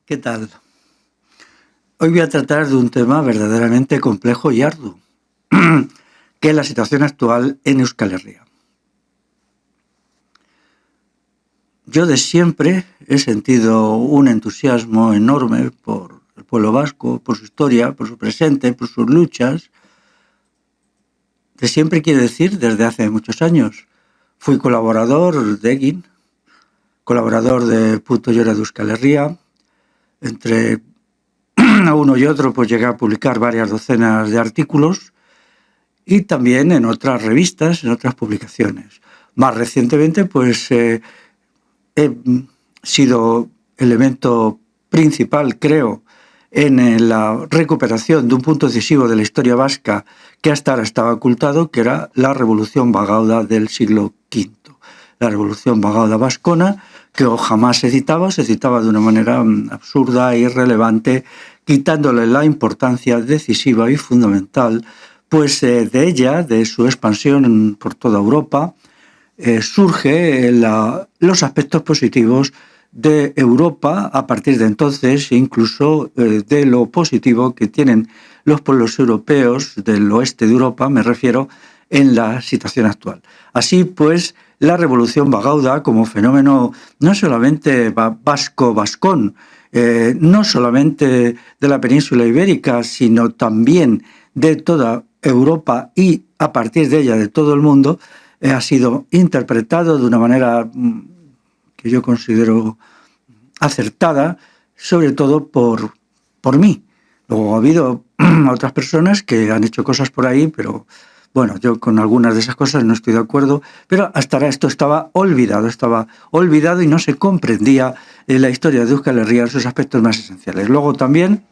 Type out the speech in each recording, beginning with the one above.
¿Qué tal? Hoy voy a tratar de un tema verdaderamente complejo y arduo, que es la situación actual en Euskal Herria. Yo de siempre he sentido un entusiasmo enorme por el pueblo vasco, por su historia, por su presente, por sus luchas. De siempre quiere decir desde hace muchos años. Fui colaborador de Egin, colaborador de Punto Llora de Euskal Herria. Entre uno y otro pues llegué a publicar varias docenas de artículos y también en otras revistas, en otras publicaciones. Más recientemente pues he sido elemento principal, creo, en la recuperación de un punto decisivo de la historia vasca que hasta ahora estaba ocultado, que era la Revolución Bagauda del siglo V. La Revolución Bagauda vascona, que jamás se citaba de una manera absurda e irrelevante, quitándole la importancia decisiva y fundamental, pues de ella, de su expansión por toda Europa, surge los aspectos positivos de Europa a partir de entonces, incluso de lo positivo que tienen los pueblos europeos del oeste de Europa, me refiero, en la situación actual. Así pues, la Revolución Bagauda como fenómeno no solamente vasco-vascón, no solamente de la península ibérica, sino también de toda Europa y a partir de ella de todo el mundo, ha sido interpretado de una manera que yo considero acertada, sobre todo por mí. Luego ha habido otras personas que han hecho cosas por ahí, pero bueno, yo con algunas de esas cosas no estoy de acuerdo, pero hasta ahora esto estaba olvidado y no se comprendía en la historia de Euskal Herria en sus aspectos más esenciales. Luego también,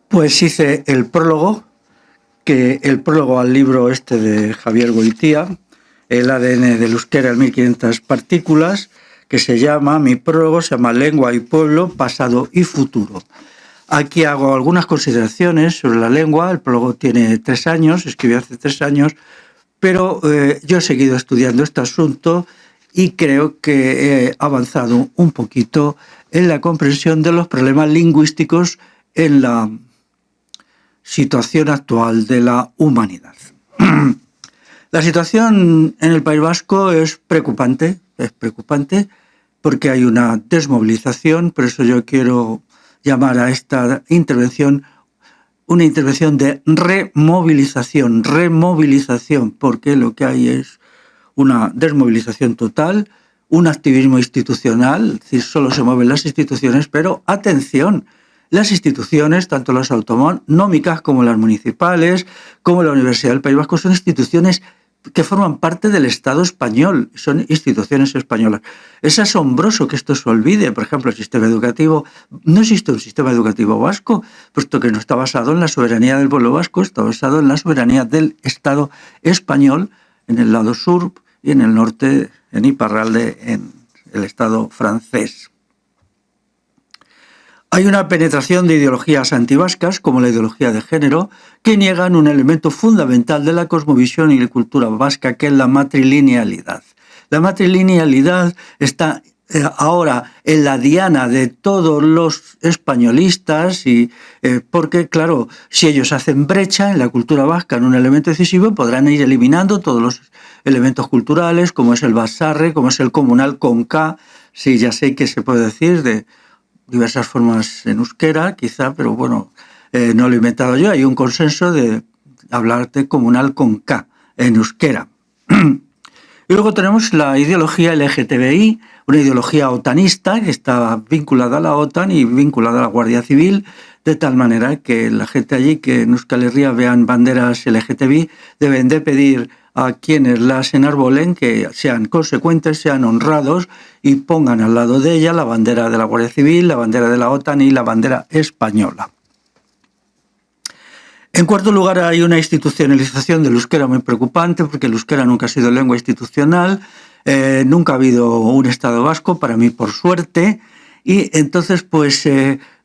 pues hice el prólogo al libro este de Javier Goitía, el ADN del euskera en 1500 partículas, que se llama, mi prólogo se llama Lengua y Pueblo, Pasado y Futuro. Aquí hago algunas consideraciones sobre la lengua. El prólogo tiene 3 años, escribí hace 3 años, pero yo he seguido estudiando este asunto y creo que he avanzado un poquito en la comprensión de los problemas lingüísticos en la situación actual de la humanidad. La situación en el País Vasco es preocupante porque hay una desmovilización, por eso yo quiero llamar a esta intervención una intervención de removilización, porque lo que hay es una desmovilización total, un activismo institucional, es decir, solo se mueven las instituciones, pero atención, las instituciones, tanto las autonómicas como las municipales, como la Universidad del País Vasco, son instituciones que forman parte del Estado español, son instituciones españolas. Es asombroso que esto se olvide. Por ejemplo, el sistema educativo, no existe un sistema educativo vasco, puesto que no está basado en la soberanía del pueblo vasco, está basado en la soberanía del Estado español, en el lado sur y en el norte, en Iparralde, en el Estado francés. Hay una penetración de ideologías antivascas, como la ideología de género, que niegan un elemento fundamental de la cosmovisión y la cultura vasca, que es la matrilinealidad. La matrilinealidad está ahora en la diana de todos los españolistas, porque, claro, si ellos hacen brecha en la cultura vasca en un elemento decisivo, podrán ir eliminando todos los elementos culturales, como es el basarre, como es el comunal con K. Sí, ya sé que se puede decir de diversas formas en euskera, quizá, pero bueno, no lo he inventado yo. Hay un consenso de hablar de comunal con K en euskera. Y luego tenemos la ideología LGTBI, una ideología otanista que está vinculada a la OTAN y vinculada a la Guardia Civil, de tal manera que la gente allí que en Euskal Herria vean banderas LGTBI deben de pedir a quienes las enarbolen que sean consecuentes, sean honrados y pongan al lado de ella la bandera de la Guardia Civil, la bandera de la OTAN y la bandera española. En cuarto lugar, hay una institucionalización del euskera muy preocupante, porque el euskera nunca ha sido lengua institucional, nunca ha habido un Estado vasco, para mí por suerte, y entonces pues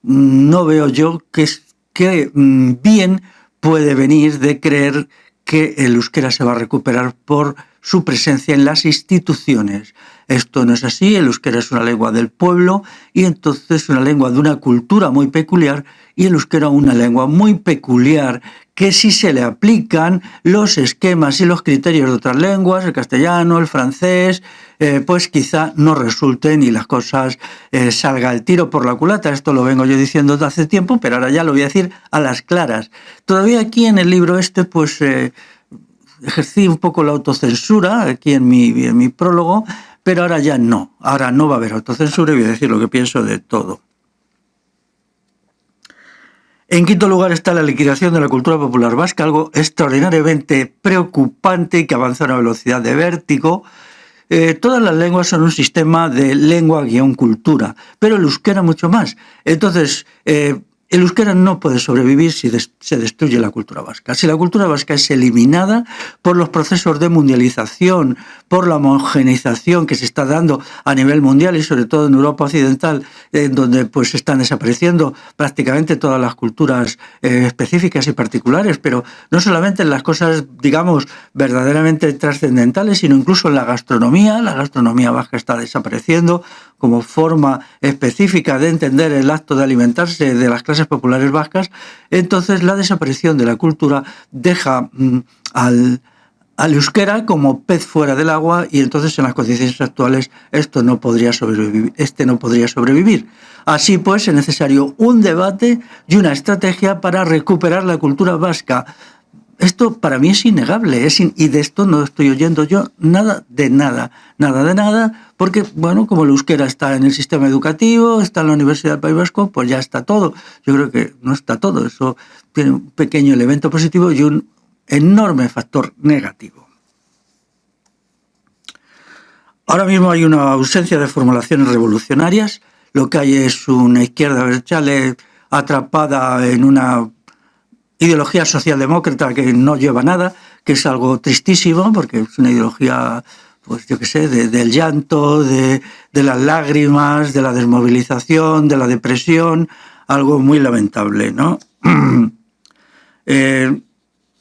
no veo yo que bien puede venir de creer que el euskera se va a recuperar por su presencia en las instituciones. Esto no es así, el euskera es una lengua del pueblo y entonces una lengua de una cultura muy peculiar, y el euskera una lengua muy peculiar que si se le aplican los esquemas y los criterios de otras lenguas, el castellano, el francés, pues quizá no resulten y las cosas salga el tiro por la culata. Esto lo vengo yo diciendo desde hace tiempo, pero ahora ya lo voy a decir a las claras. Todavía aquí en el libro pues ejercí un poco la autocensura, aquí en mi prólogo, pero ahora ya no. Ahora no va a haber autocensura y voy a decir lo que pienso de todo. En quinto lugar está la liquidación de la cultura popular vasca, algo extraordinariamente preocupante y que avanza a una velocidad de vértigo. Todas las lenguas son un sistema de lengua-cultura, pero el euskera mucho más. Entonces, el euskera no puede sobrevivir si se destruye la cultura vasca. Si la cultura vasca es eliminada por los procesos de mundialización, por la homogeneización que se está dando a nivel mundial y sobre todo en Europa Occidental, donde pues están desapareciendo prácticamente todas las culturas específicas y particulares, pero no solamente en las cosas, digamos, verdaderamente trascendentales, sino incluso en la gastronomía. La gastronomía vasca está desapareciendo como forma específica de entender el acto de alimentarse de las clases populares vascas. Entonces la desaparición de la cultura deja al euskera como pez fuera del agua, y entonces en las condiciones actuales este no podría sobrevivir. Así pues, es necesario un debate y una estrategia para recuperar la cultura vasca. Esto para mí es innegable, y de esto no estoy oyendo yo nada, porque, bueno, como el euskera está en el sistema educativo, está en la Universidad del País Vasco, pues ya está todo. Yo creo que no está todo, eso tiene un pequeño elemento positivo y un enorme factor negativo. Ahora mismo hay una ausencia de formulaciones revolucionarias, lo que hay es una izquierda abertzale atrapada en una ideología socialdemócrata que no lleva nada, que es algo tristísimo, porque es una ideología, pues yo qué sé, del llanto, de las lágrimas, de la desmovilización, de la depresión, algo muy lamentable, ¿no?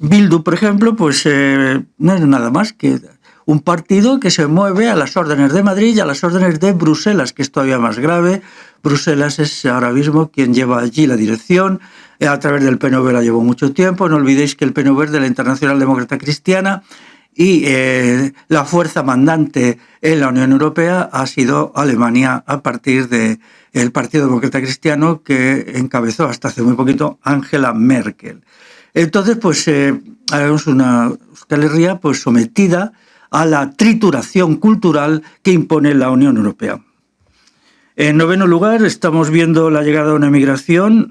Bildu, por ejemplo, pues no es nada más que un partido que se mueve a las órdenes de Madrid y a las órdenes de Bruselas, que es todavía más grave. Bruselas es ahora mismo quien lleva allí la dirección. A través del PNV la llevó mucho tiempo. No olvidéis que el PNV es de la Internacional Demócrata Cristiana y la fuerza mandante en la Unión Europea ha sido Alemania a partir del Partido Demócrata Cristiano que encabezó hasta hace muy poquito Angela Merkel. Entonces, pues haremos una Euskal Herria pues sometida a la trituración cultural que impone la Unión Europea. En noveno lugar, estamos viendo la llegada de una migración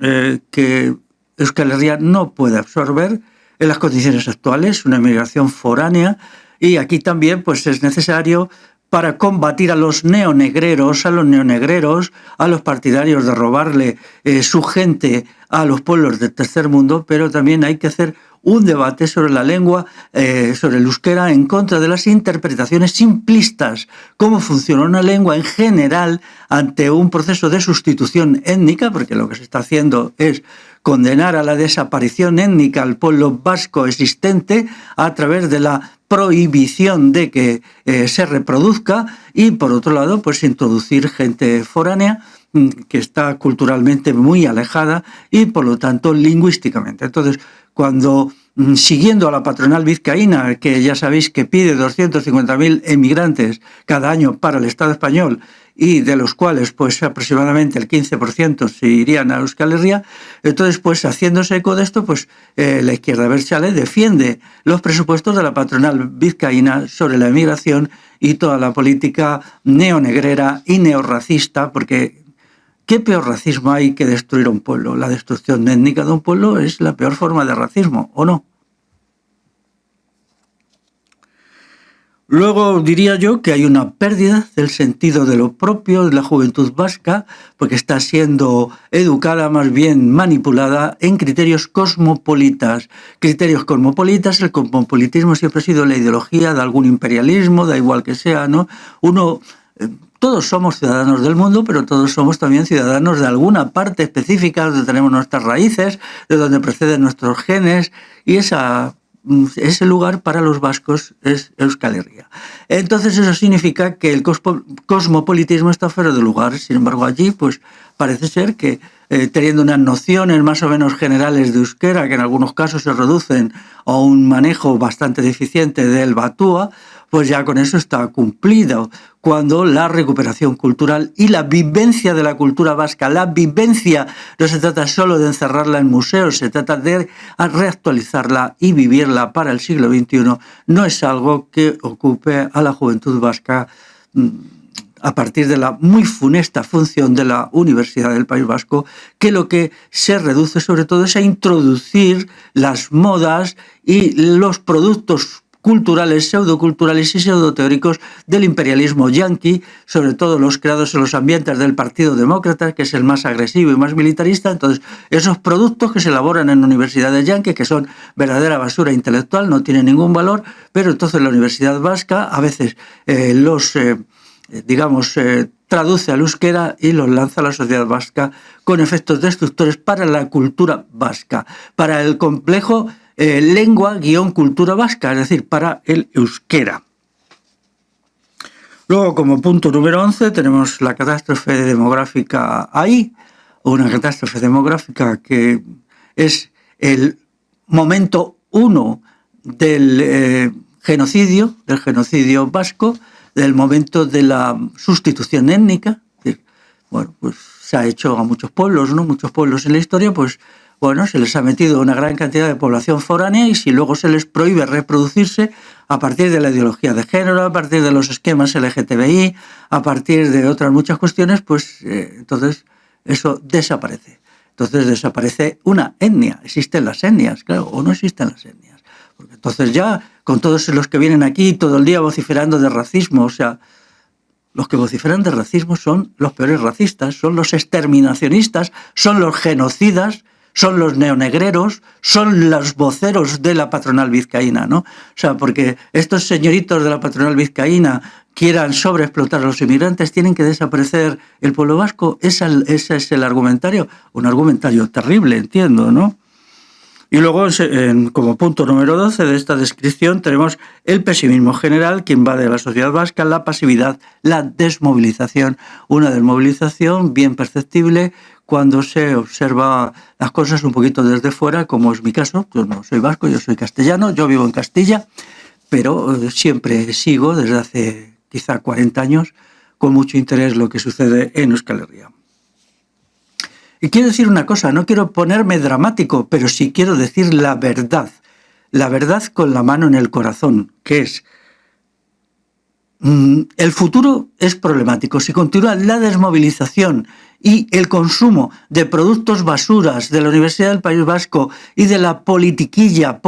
que Euskal Herria no puede absorber en las condiciones actuales, una migración foránea, y aquí también pues, es necesario para combatir a los neonegreros, a los partidarios de robarle su gente a los pueblos del tercer mundo, pero también hay que hacer un debate sobre la lengua, sobre el euskera, en contra de las interpretaciones simplistas, cómo funciona una lengua en general ante un proceso de sustitución étnica, porque lo que se está haciendo es condenar a la desaparición étnica al pueblo vasco existente a través de la prohibición de que se reproduzca, y por otro lado pues introducir gente foránea que está culturalmente muy alejada y por lo tanto lingüísticamente. Entonces, cuando siguiendo a la patronal vizcaína, que ya sabéis que pide 250.000 emigrantes cada año para el Estado español, y de los cuales pues aproximadamente el 15% se irían a Euskal Herria, entonces pues haciéndose eco de esto, pues la izquierda abertzale defiende los presupuestos de la patronal vizcaína sobre la emigración y toda la política neonegrera y neorracista, porque ¿qué peor racismo hay que destruir a un pueblo? La destrucción étnica de un pueblo es la peor forma de racismo, ¿o no? Luego diría yo que hay una pérdida del sentido de lo propio de la juventud vasca, porque está siendo educada, más bien manipulada, en criterios cosmopolitas. Criterios cosmopolitas, el cosmopolitismo siempre ha sido la ideología de algún imperialismo, da igual que sea, ¿no? Todos somos ciudadanos del mundo, pero todos somos también ciudadanos de alguna parte específica donde tenemos nuestras raíces, de donde proceden nuestros genes, y esa ese lugar para los vascos es Euskal Herria. Entonces eso significa que el cosmopolitismo está fuera de lugar. Sin embargo, allí pues parece ser que teniendo unas nociones más o menos generales de euskera, que en algunos casos se reducen a un manejo bastante deficiente del batúa, pues ya con eso está cumplido, cuando la recuperación cultural y la vivencia de la cultura vasca, la vivencia no se trata solo de encerrarla en museos, se trata de reactualizarla y vivirla para el siglo XXI, no es algo que ocupe a la juventud vasca a partir de la muy funesta función de la Universidad del País Vasco, que lo que se reduce sobre todo es a introducir las modas y los productos culturales, pseudoculturales y pseudoteóricos del imperialismo yanqui, sobre todo los creados en los ambientes del Partido Demócrata, que es el más agresivo y más militarista. Entonces, esos productos que se elaboran en universidades yanquis, que son verdadera basura intelectual, no tienen ningún valor, pero entonces la Universidad Vasca a veces traduce al euskera y los lanza a la sociedad vasca con efectos destructores para la cultura vasca, para el complejo lengua-cultura vasca, es decir, para el euskera. Luego, como punto número 11, tenemos la catástrofe demográfica ahí, una catástrofe demográfica que es el momento 1 del genocidio vasco, del momento de la sustitución étnica. Es decir, bueno, pues se ha hecho a muchos pueblos, ¿no? Muchos pueblos en la historia, pues bueno, se les ha metido una gran cantidad de población foránea y si luego se les prohíbe reproducirse a partir de la ideología de género, a partir de los esquemas LGTBI, a partir de otras muchas cuestiones, pues entonces eso desaparece. Entonces desaparece una etnia. Existen las etnias, claro, o no existen las etnias. Porque entonces ya, con todos los que vienen aquí todo el día vociferando de racismo, o sea, los que vociferan de racismo son los peores racistas, son los exterminacionistas, son los genocidas, son los neonegreros, son los voceros de la patronal vizcaína, ¿no? O sea, porque estos señoritos de la patronal vizcaína quieran sobreexplotar a los inmigrantes, tienen que desaparecer el pueblo vasco. Ese es el argumentario, un argumentario terrible, entiendo, ¿no? Y luego, como punto número 12 de esta descripción, tenemos el pesimismo general que invade a la sociedad vasca, la pasividad, la desmovilización, una desmovilización bien perceptible cuando se observa las cosas un poquito desde fuera, como es mi caso. Yo no soy vasco, yo soy castellano, yo vivo en Castilla, pero siempre sigo desde hace quizá 40 años con mucho interés lo que sucede en Euskal Herria. Y quiero decir una cosa, no quiero ponerme dramático, pero sí quiero decir la verdad con la mano en el corazón, que es, el futuro es problemático. Si continúa la desmovilización y el consumo de productos basuras de la Universidad del País Vasco y de la politiquilla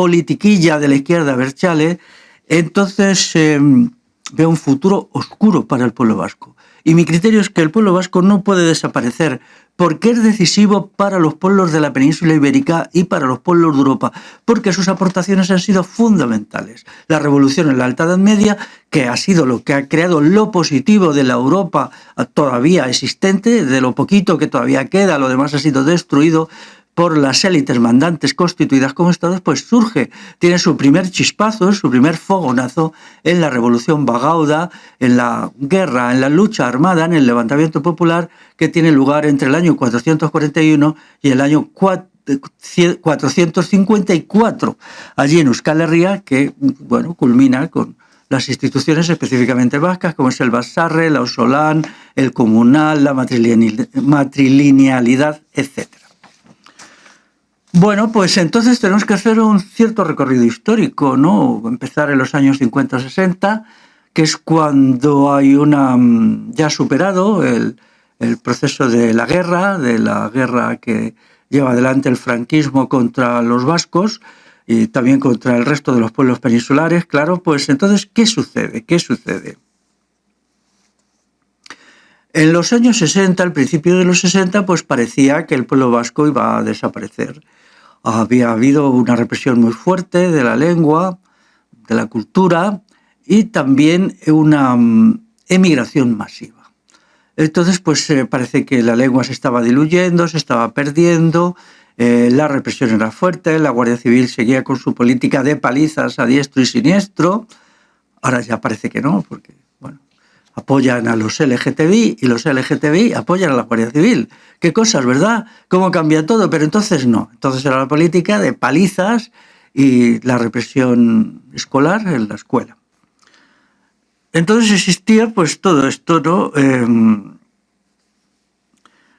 de la izquierda abertzale, entonces veo un futuro oscuro para el pueblo vasco. Y mi criterio es que el pueblo vasco no puede desaparecer porque es decisivo para los pueblos de la península ibérica y para los pueblos de Europa, porque sus aportaciones han sido fundamentales. La revolución en la Alta Edad Media, que ha sido lo que ha creado lo positivo de la Europa todavía existente, de lo poquito que todavía queda, lo demás ha sido destruido por las élites mandantes constituidas como estados, pues surge, tiene su primer chispazo, su primer fogonazo en la Revolución Bagauda, en la guerra, en la lucha armada, en el levantamiento popular que tiene lugar entre el año 441 y el año 454, allí en Euskal Herria, que bueno, culmina con las instituciones específicamente vascas, como es el Batzarre, la Auzolan, el Comunal, la matrilinealidad, etc. Bueno, pues entonces tenemos que hacer un cierto recorrido histórico, ¿no? Empezar en los años 50-60, que es cuando hay ya superado el proceso de la guerra que lleva adelante el franquismo contra los vascos y también contra el resto de los pueblos peninsulares, claro. Pues entonces, ¿qué sucede? En los años 60, al principio de los 60, pues parecía que el pueblo vasco iba a desaparecer. Había habido una represión muy fuerte de la lengua, de la cultura y también una emigración masiva. Entonces, pues parece que la lengua se estaba diluyendo, se estaba perdiendo, la represión era fuerte, la Guardia Civil seguía con su política de palizas a diestro y siniestro. Ahora ya parece que no, porque bueno, apoyan a los LGTBI y los LGTBI apoyan a la Guardia Civil. Qué cosas, ¿verdad? ¿Cómo cambia todo? Pero entonces no. Entonces era la política de palizas y la represión escolar en la escuela. Entonces existía pues todo esto, ¿no?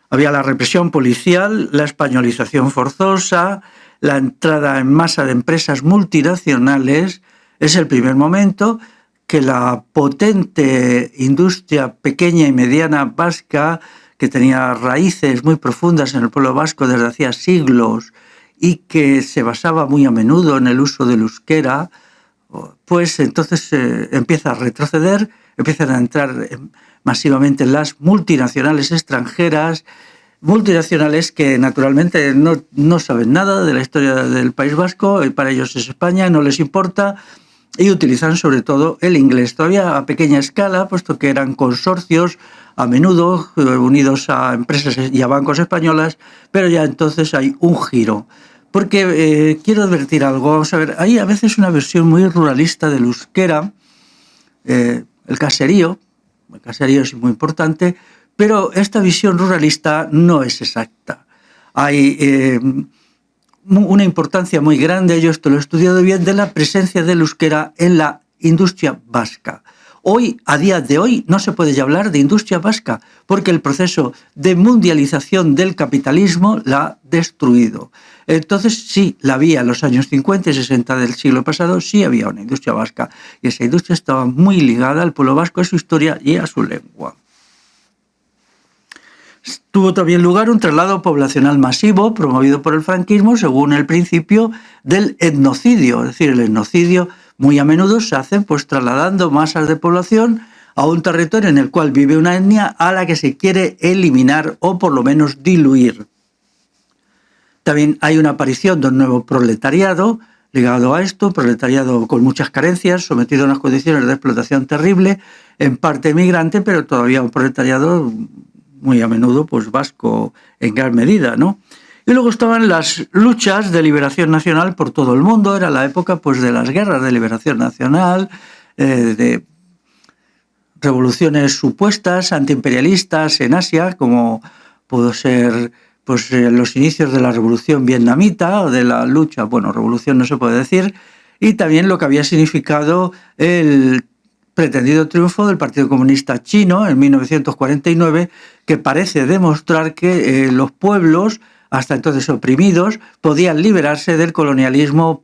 Había la represión policial, la españolización forzosa, la entrada en masa de empresas multinacionales. Es el primer momento que la potente industria pequeña y mediana vasca, que tenía raíces muy profundas en el pueblo vasco desde hacía siglos y que se basaba muy a menudo en el uso del euskera, pues entonces empieza a retroceder, empiezan a entrar masivamente las multinacionales extranjeras, multinacionales que naturalmente no saben nada de la historia del País Vasco, y para ellos es España, no les importa, y utilizan sobre todo el inglés, todavía a pequeña escala, puesto que eran consorcios a menudo unidos a empresas y a bancos españolas, pero ya entonces hay un giro. Porque quiero advertir algo, vamos a ver, hay a veces una versión muy ruralista del euskera, el caserío es muy importante, pero esta visión ruralista no es exacta. Hay una importancia muy grande, yo esto lo he estudiado bien, de la presencia del euskera en la industria vasca. Hoy, a día de hoy, no se puede ya hablar de industria vasca, porque el proceso de mundialización del capitalismo la ha destruido. Entonces, sí, la había en los años 50 y 60 del siglo pasado, sí había una industria vasca, y esa industria estaba muy ligada al pueblo vasco, a su historia y a su lengua. Tuvo también lugar un traslado poblacional masivo promovido por el franquismo según el principio del etnocidio, es decir, el etnocidio muy a menudo se hace pues trasladando masas de población a un territorio en el cual vive una etnia a la que se quiere eliminar o por lo menos diluir. También hay una aparición de un nuevo proletariado ligado a esto, proletariado con muchas carencias, sometido a unas condiciones de explotación terrible, en parte migrante, pero todavía un proletariado muy a menudo pues vasco en gran medida, ¿no? Y luego estaban las luchas de liberación nacional por todo el mundo, era la época pues de las guerras de liberación nacional, de revoluciones supuestas antiimperialistas en Asia, como pudo ser pues los inicios de la revolución vietnamita o de la lucha, bueno, revolución no se puede decir, y también lo que había significado el pretendido triunfo del Partido Comunista Chino en 1949, que parece demostrar que los pueblos, hasta entonces oprimidos, podían liberarse del colonialismo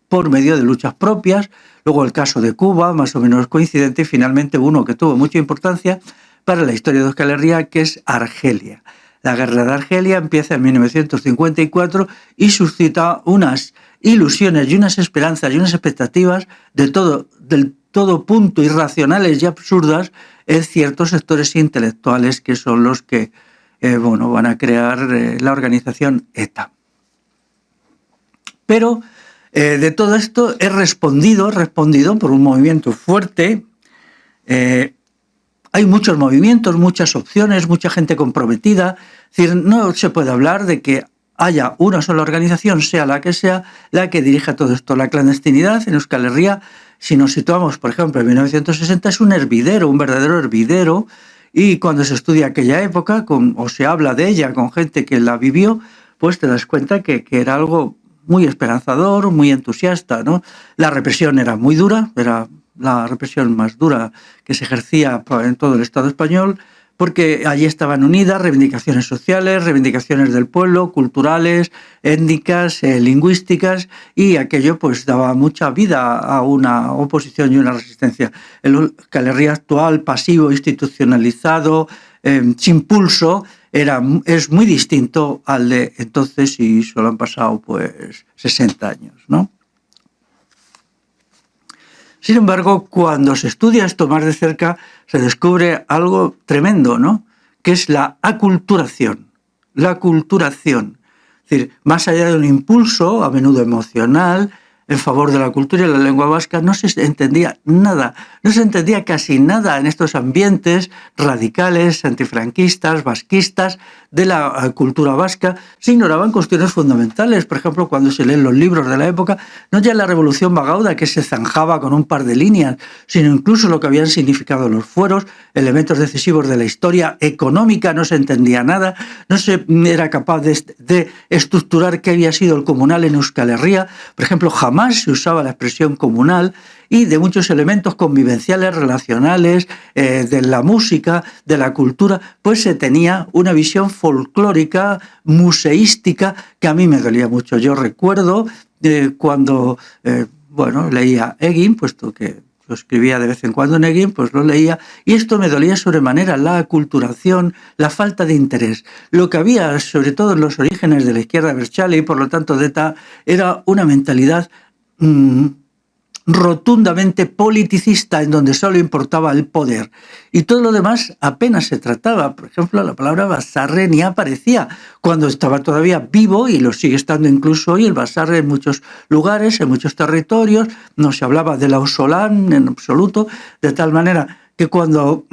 por medio de luchas propias. Luego el caso de Cuba, más o menos coincidente, y finalmente uno que tuvo mucha importancia para la historia de Euskal Herria, que es Argelia. La guerra de Argelia empieza en 1954 y suscita unas ilusiones y unas esperanzas y unas expectativas del todo punto irracionales y absurdas en ciertos sectores intelectuales que son los que van a crear la organización ETA. Pero de todo esto he respondido por un movimiento fuerte. Hay muchos movimientos, muchas opciones, mucha gente comprometida. Es decir, no se puede hablar de que haya una sola organización, sea la que dirija todo esto. La clandestinidad en Euskal Herria, si nos situamos, por ejemplo, en 1960, es un hervidero, un verdadero hervidero, y cuando se estudia aquella época, o se habla de ella con gente que la vivió, pues te das cuenta que era algo muy esperanzador, muy entusiasta, ¿no? La represión era muy dura, era la represión más dura que se ejercía en todo el Estado español, porque allí estaban unidas reivindicaciones sociales, reivindicaciones del pueblo, culturales, étnicas, lingüísticas, y aquello pues daba mucha vida a una oposición y una resistencia. El Euskal Herria actual, pasivo, institucionalizado, sin pulso, es muy distinto al de entonces, y solo han pasado pues 60 años, ¿no? Sin embargo, cuando se estudia esto más de cerca, se descubre algo tremendo, ¿no? Que es la aculturación. La aculturación. Es decir, más allá de un impulso, a menudo emocional, en favor de la cultura y la lengua vasca, no se entendía nada, no se entendía casi nada en estos ambientes radicales, antifranquistas, vasquistas, de la cultura vasca. Se ignoraban cuestiones fundamentales, por ejemplo, cuando se leen los libros de la época, no ya la Revolución Bagauda, que se zanjaba con un par de líneas, sino incluso lo que habían significado los fueros, elementos decisivos de la historia económica, no se entendía nada, no se era capaz de estructurar qué había sido el comunal en Euskal Herria. Por ejemplo, jamás se usaba la expresión comunal, y de muchos elementos convivenciales, relacionales, de la música, de la cultura, pues se tenía una visión folclórica, museística, que a mí me dolía mucho. Yo recuerdo cuando leía Egin, puesto que lo escribía de vez en cuando en Egin, pues lo leía, y esto me dolía sobremanera, la aculturación, la falta de interés. Lo que había, sobre todo en los orígenes de la izquierda abertzale y por lo tanto de ETA, era una mentalidad rotundamente politicista, en donde solo importaba el poder y todo lo demás apenas se trataba. Por ejemplo, la palabra basarre ni aparecía cuando estaba todavía vivo, y lo sigue estando incluso hoy el basarre en muchos lugares, en muchos territorios. No se hablaba de la ausolán en absoluto, de tal manera que cuando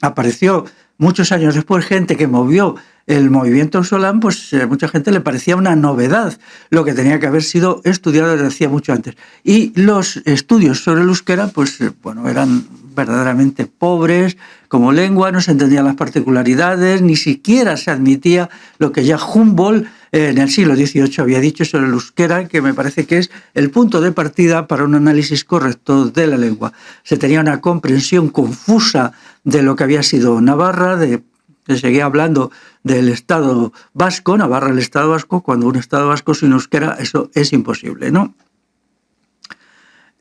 apareció muchos años después gente que movió el movimiento ausolán, pues mucha gente le parecía una novedad, lo que tenía que haber sido estudiado desde hacía mucho antes. Y los estudios sobre el euskera, pues eran verdaderamente pobres como lengua, no se entendían las particularidades, ni siquiera se admitía lo que ya Humboldt en el siglo XVIII había dicho sobre el euskera, que me parece que es el punto de partida para un análisis correcto de la lengua. Se tenía una comprensión confusa de lo que había sido Navarra, se seguía hablando del Estado vasco, Navarra el Estado vasco, cuando un Estado vasco sin euskera, eso es imposible, ¿no?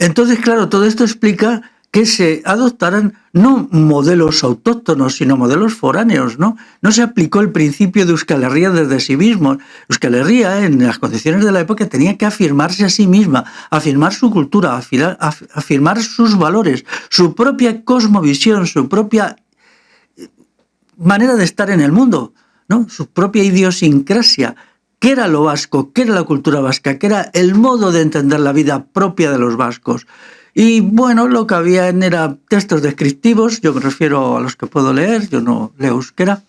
Entonces, claro, todo esto explica que se adoptaran no modelos autóctonos, sino modelos foráneos, ¿no? No se aplicó el principio de Euskal Herria desde sí mismo. Euskal Herria, en las condiciones de la época, tenía que afirmarse a sí misma, afirmar su cultura, afirmar sus valores, su propia cosmovisión, su propia manera de estar en el mundo, ¿no? Su propia idiosincrasia. ¿Qué era lo vasco? ¿Qué era la cultura vasca? ¿Qué era el modo de entender la vida propia de los vascos? Y lo que había era textos descriptivos. Yo me refiero a los que puedo leer, yo no leo euskera,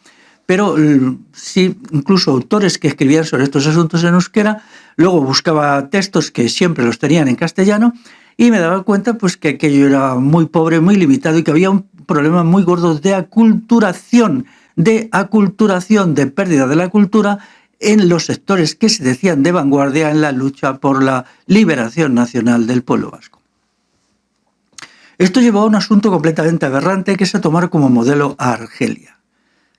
pero sí, incluso autores que escribían sobre estos asuntos en euskera. Luego buscaba textos que siempre los tenían en castellano, y me daba cuenta pues que aquello era muy pobre, muy limitado, y que había un problema muy gordo de aculturación, de pérdida de la cultura en los sectores que se decían de vanguardia en la lucha por la liberación nacional del pueblo vasco. Esto llevó a un asunto completamente aberrante, que es a tomar como modelo a Argelia.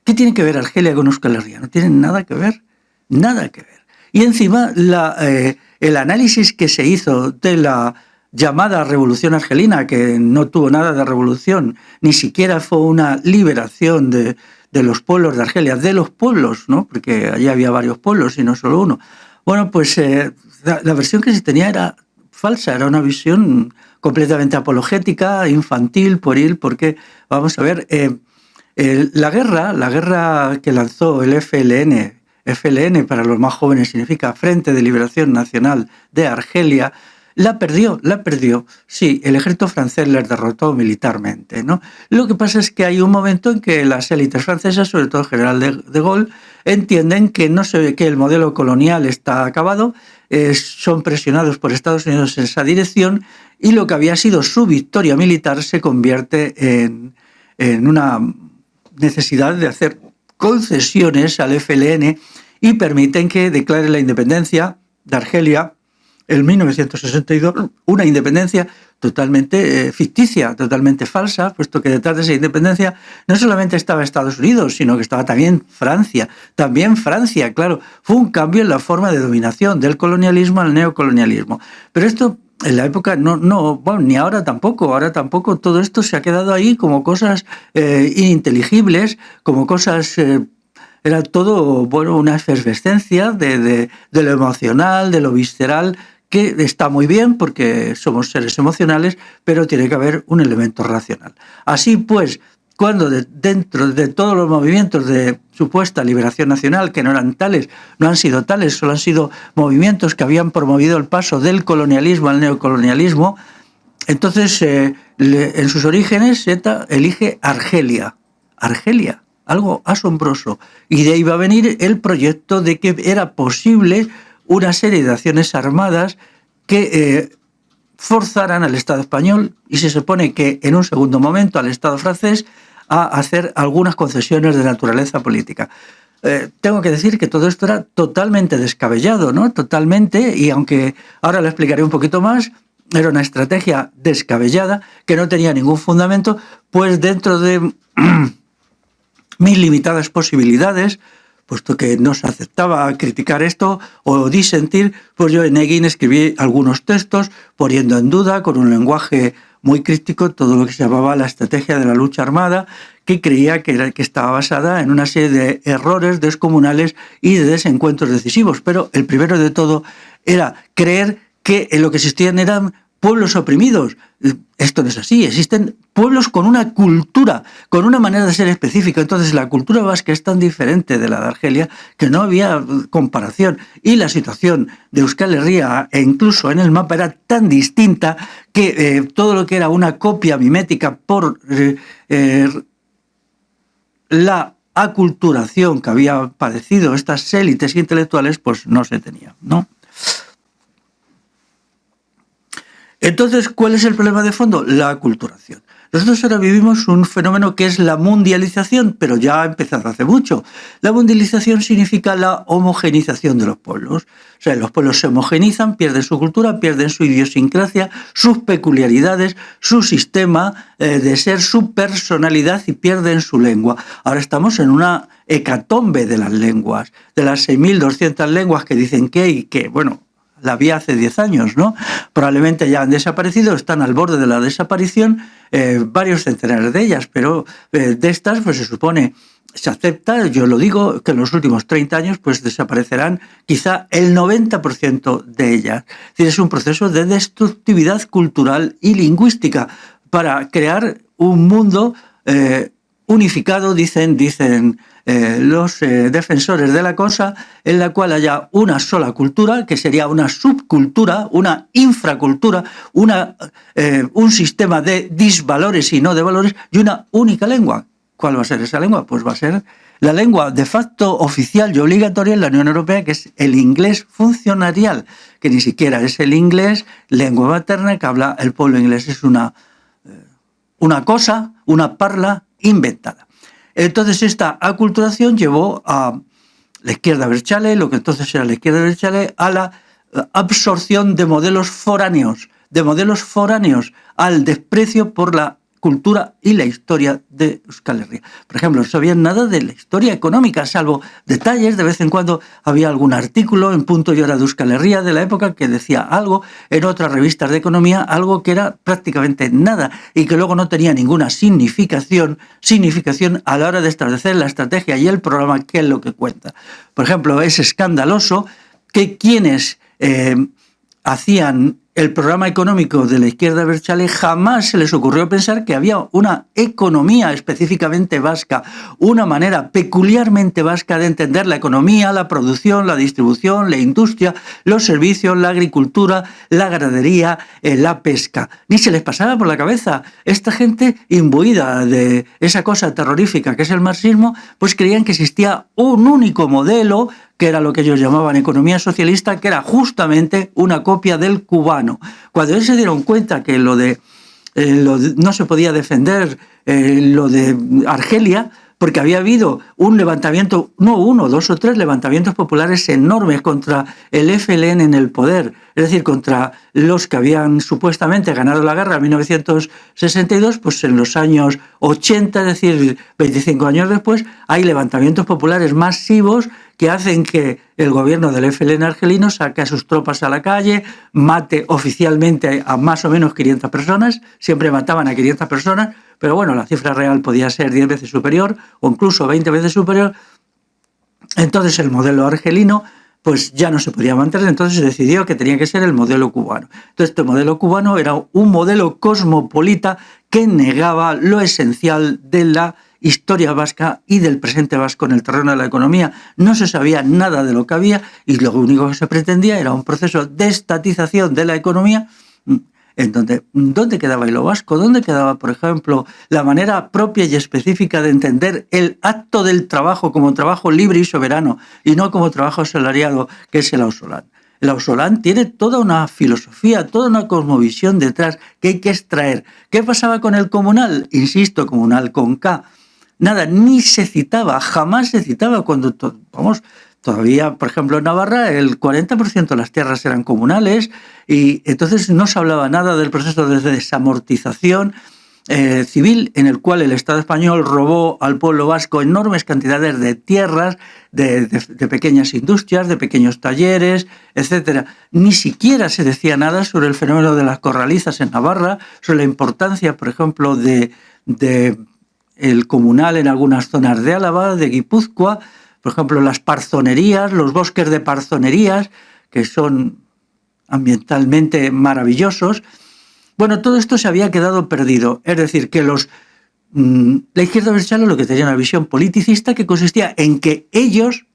¿Qué tiene que ver Argelia con Euskal Herria? No tienen nada que ver, nada que ver. Y encima el análisis que se hizo de la llamada revolución argelina, que no tuvo nada de revolución, ni siquiera fue una liberación de los pueblos de Argelia, de los pueblos, ¿no? Porque allí había varios pueblos y no solo uno. Pues la versión que se tenía era falsa, era una visión completamente apologética, infantil, pueril, porque, vamos a ver, la guerra que lanzó el FLN para los más jóvenes significa Frente de Liberación Nacional de Argelia, la perdió. Sí, el ejército francés les derrotó militarmente, ¿no? Lo que pasa es que hay un momento en que las élites francesas, sobre todo el general de Gaulle, entienden que que el modelo colonial está acabado, son presionados por Estados Unidos en esa dirección, y lo que había sido su victoria militar se convierte en una necesidad de hacer concesiones al FLN, y permiten que declare la independencia de Argelia en 1962, una independencia totalmente ficticia, totalmente falsa, puesto que detrás de esa independencia no solamente estaba Estados Unidos, sino que estaba también Francia. También Francia, claro, fue un cambio en la forma de dominación del colonialismo al neocolonialismo. Pero esto en la época ni ahora tampoco, todo esto se ha quedado ahí como cosas ininteligibles, como cosas... Era todo una efervescencia de lo emocional, de lo visceral, que está muy bien porque somos seres emocionales, pero tiene que haber un elemento racional. Así pues, cuando dentro de todos los movimientos de supuesta liberación nacional, que no eran tales, no han sido tales, solo han sido movimientos que habían promovido el paso del colonialismo al neocolonialismo, entonces en sus orígenes ETA elige Argelia, algo asombroso, y de ahí va a venir el proyecto de que era posible una serie de acciones armadas que forzaran al Estado español y se supone que en un segundo momento al Estado francés a hacer algunas concesiones de naturaleza política. Tengo que decir que todo esto era totalmente descabellado, ¿no? Totalmente, y aunque ahora lo explicaré un poquito más, era una estrategia descabellada que no tenía ningún fundamento, pues dentro de mis limitadas posibilidades, puesto que no se aceptaba criticar esto o disentir, pues yo en Egin escribí algunos textos poniendo en duda, con un lenguaje muy crítico, todo lo que se llamaba la estrategia de la lucha armada, que creía que estaba basada en una serie de errores descomunales y de desencuentros decisivos. Pero el primero de todo era creer que en lo que existían eran pueblos oprimidos. Esto no es así, existen pueblos con una cultura, con una manera de ser específica. Entonces la cultura vasca es tan diferente de la de Argelia que no había comparación. Y la situación de Euskal Herria, e incluso en el mapa, era tan distinta que todo lo que era una copia mimética por la aculturación que había padecido estas élites intelectuales, pues no se tenía, ¿no? Entonces, ¿cuál es el problema de fondo? La aculturación. Nosotros ahora vivimos un fenómeno que es la mundialización, pero ya ha empezado hace mucho. La mundialización significa la homogenización de los pueblos. O sea, los pueblos se homogenizan, pierden su cultura, pierden su idiosincrasia, sus peculiaridades, su sistema de ser, su personalidad, y pierden su lengua. Ahora estamos en una hecatombe de las lenguas, de las 6.200 lenguas que dicen que hay, que, bueno, la había hace 10 años, ¿no? Probablemente ya han desaparecido, están al borde de la desaparición, varios centenares de ellas, pero de estas, pues se supone, se acepta, yo lo digo, que en los últimos 30 años pues desaparecerán quizá el 90% de ellas. Es decir, es un proceso de destructividad cultural y lingüística para crear un mundo unificado, dicen los defensores de la cosa, en la cual haya una sola cultura, que sería una subcultura, una infracultura, un sistema de disvalores y no de valores, y una única lengua. ¿Cuál va a ser esa lengua? Pues va a ser la lengua de facto oficial y obligatoria en la Unión Europea, que es el inglés funcionarial, que ni siquiera es el inglés lengua materna que habla el pueblo inglés. Es una cosa, una parla inventada. Entonces esta aculturación llevó a la izquierda abertzale, lo que entonces era la izquierda abertzale, a la absorción de modelos foráneos, al desprecio por la cultura y la historia de Euskal Herria. Por ejemplo, no sabían nada de la historia económica, salvo detalles. De vez en cuando había algún artículo en Punto y Hora de Euskal Herria de la época que decía algo, en otras revistas de economía, algo que era prácticamente nada y que luego no tenía ninguna significación a la hora de establecer la estrategia y el programa, que es lo que cuenta. Por ejemplo, es escandaloso que quienes hacían el programa económico de la izquierda abertzale jamás se les ocurrió pensar que había una economía específicamente vasca, una manera peculiarmente vasca de entender la economía, la producción, la distribución, la industria, los servicios, la agricultura, la ganadería, la pesca. Ni se les pasaba por la cabeza. Esta gente, imbuida de esa cosa terrorífica que es el marxismo, pues creían que existía un único modelo, que era lo que ellos llamaban economía socialista, que era justamente una copia del cubano. Cuando ellos se dieron cuenta que no se podía defender lo de Argelia, porque había habido un levantamiento, no uno, 2 o 3 levantamientos populares enormes contra el FLN en el poder, es decir, contra los que habían supuestamente ganado la guerra en 1962, pues en los años 80, es decir, 25 años después, hay levantamientos populares masivos que hacen que el gobierno del FLN argelino saque a sus tropas a la calle, mate oficialmente a más o menos 500 personas, siempre mataban a 500 personas, pero bueno, la cifra real podía ser 10 veces superior o incluso 20 veces superior. Entonces el modelo argelino pues ya no se podía mantener, entonces se decidió que tenía que ser el modelo cubano. Entonces este modelo cubano era un modelo cosmopolita que negaba lo esencial de la historia vasca y del presente vasco en el terreno de la economía. No se sabía nada de lo que había y lo único que se pretendía era un proceso de estatización de la economía en donde, ¿dónde quedaba lo vasco? ¿Dónde quedaba, por ejemplo, la manera propia y específica de entender el acto del trabajo como trabajo libre y soberano y no como trabajo asalariado, que es el ausolán? El ausolán tiene toda una filosofía, toda una cosmovisión detrás que hay que extraer. ¿Qué pasaba con el comunal? Insisto, comunal con K. Nada, ni se citaba, jamás se citaba cuando, todavía, por ejemplo, en Navarra el 40% de las tierras eran comunales y entonces no se hablaba nada del proceso de desamortización civil en el cual el Estado español robó al pueblo vasco enormes cantidades de tierras, de pequeñas industrias, de pequeños talleres, etc. Ni siquiera se decía nada sobre el fenómeno de las corralizas en Navarra, sobre la importancia, por ejemplo, de el comunal en algunas zonas de Álava, de Guipúzcoa, por ejemplo, las parzonerías, los bosques de parzonerías, que son ambientalmente maravillosos. Bueno, todo esto se había quedado perdido. Es decir, que la izquierda abertzale lo que tenía una visión politicista que consistía en que ellos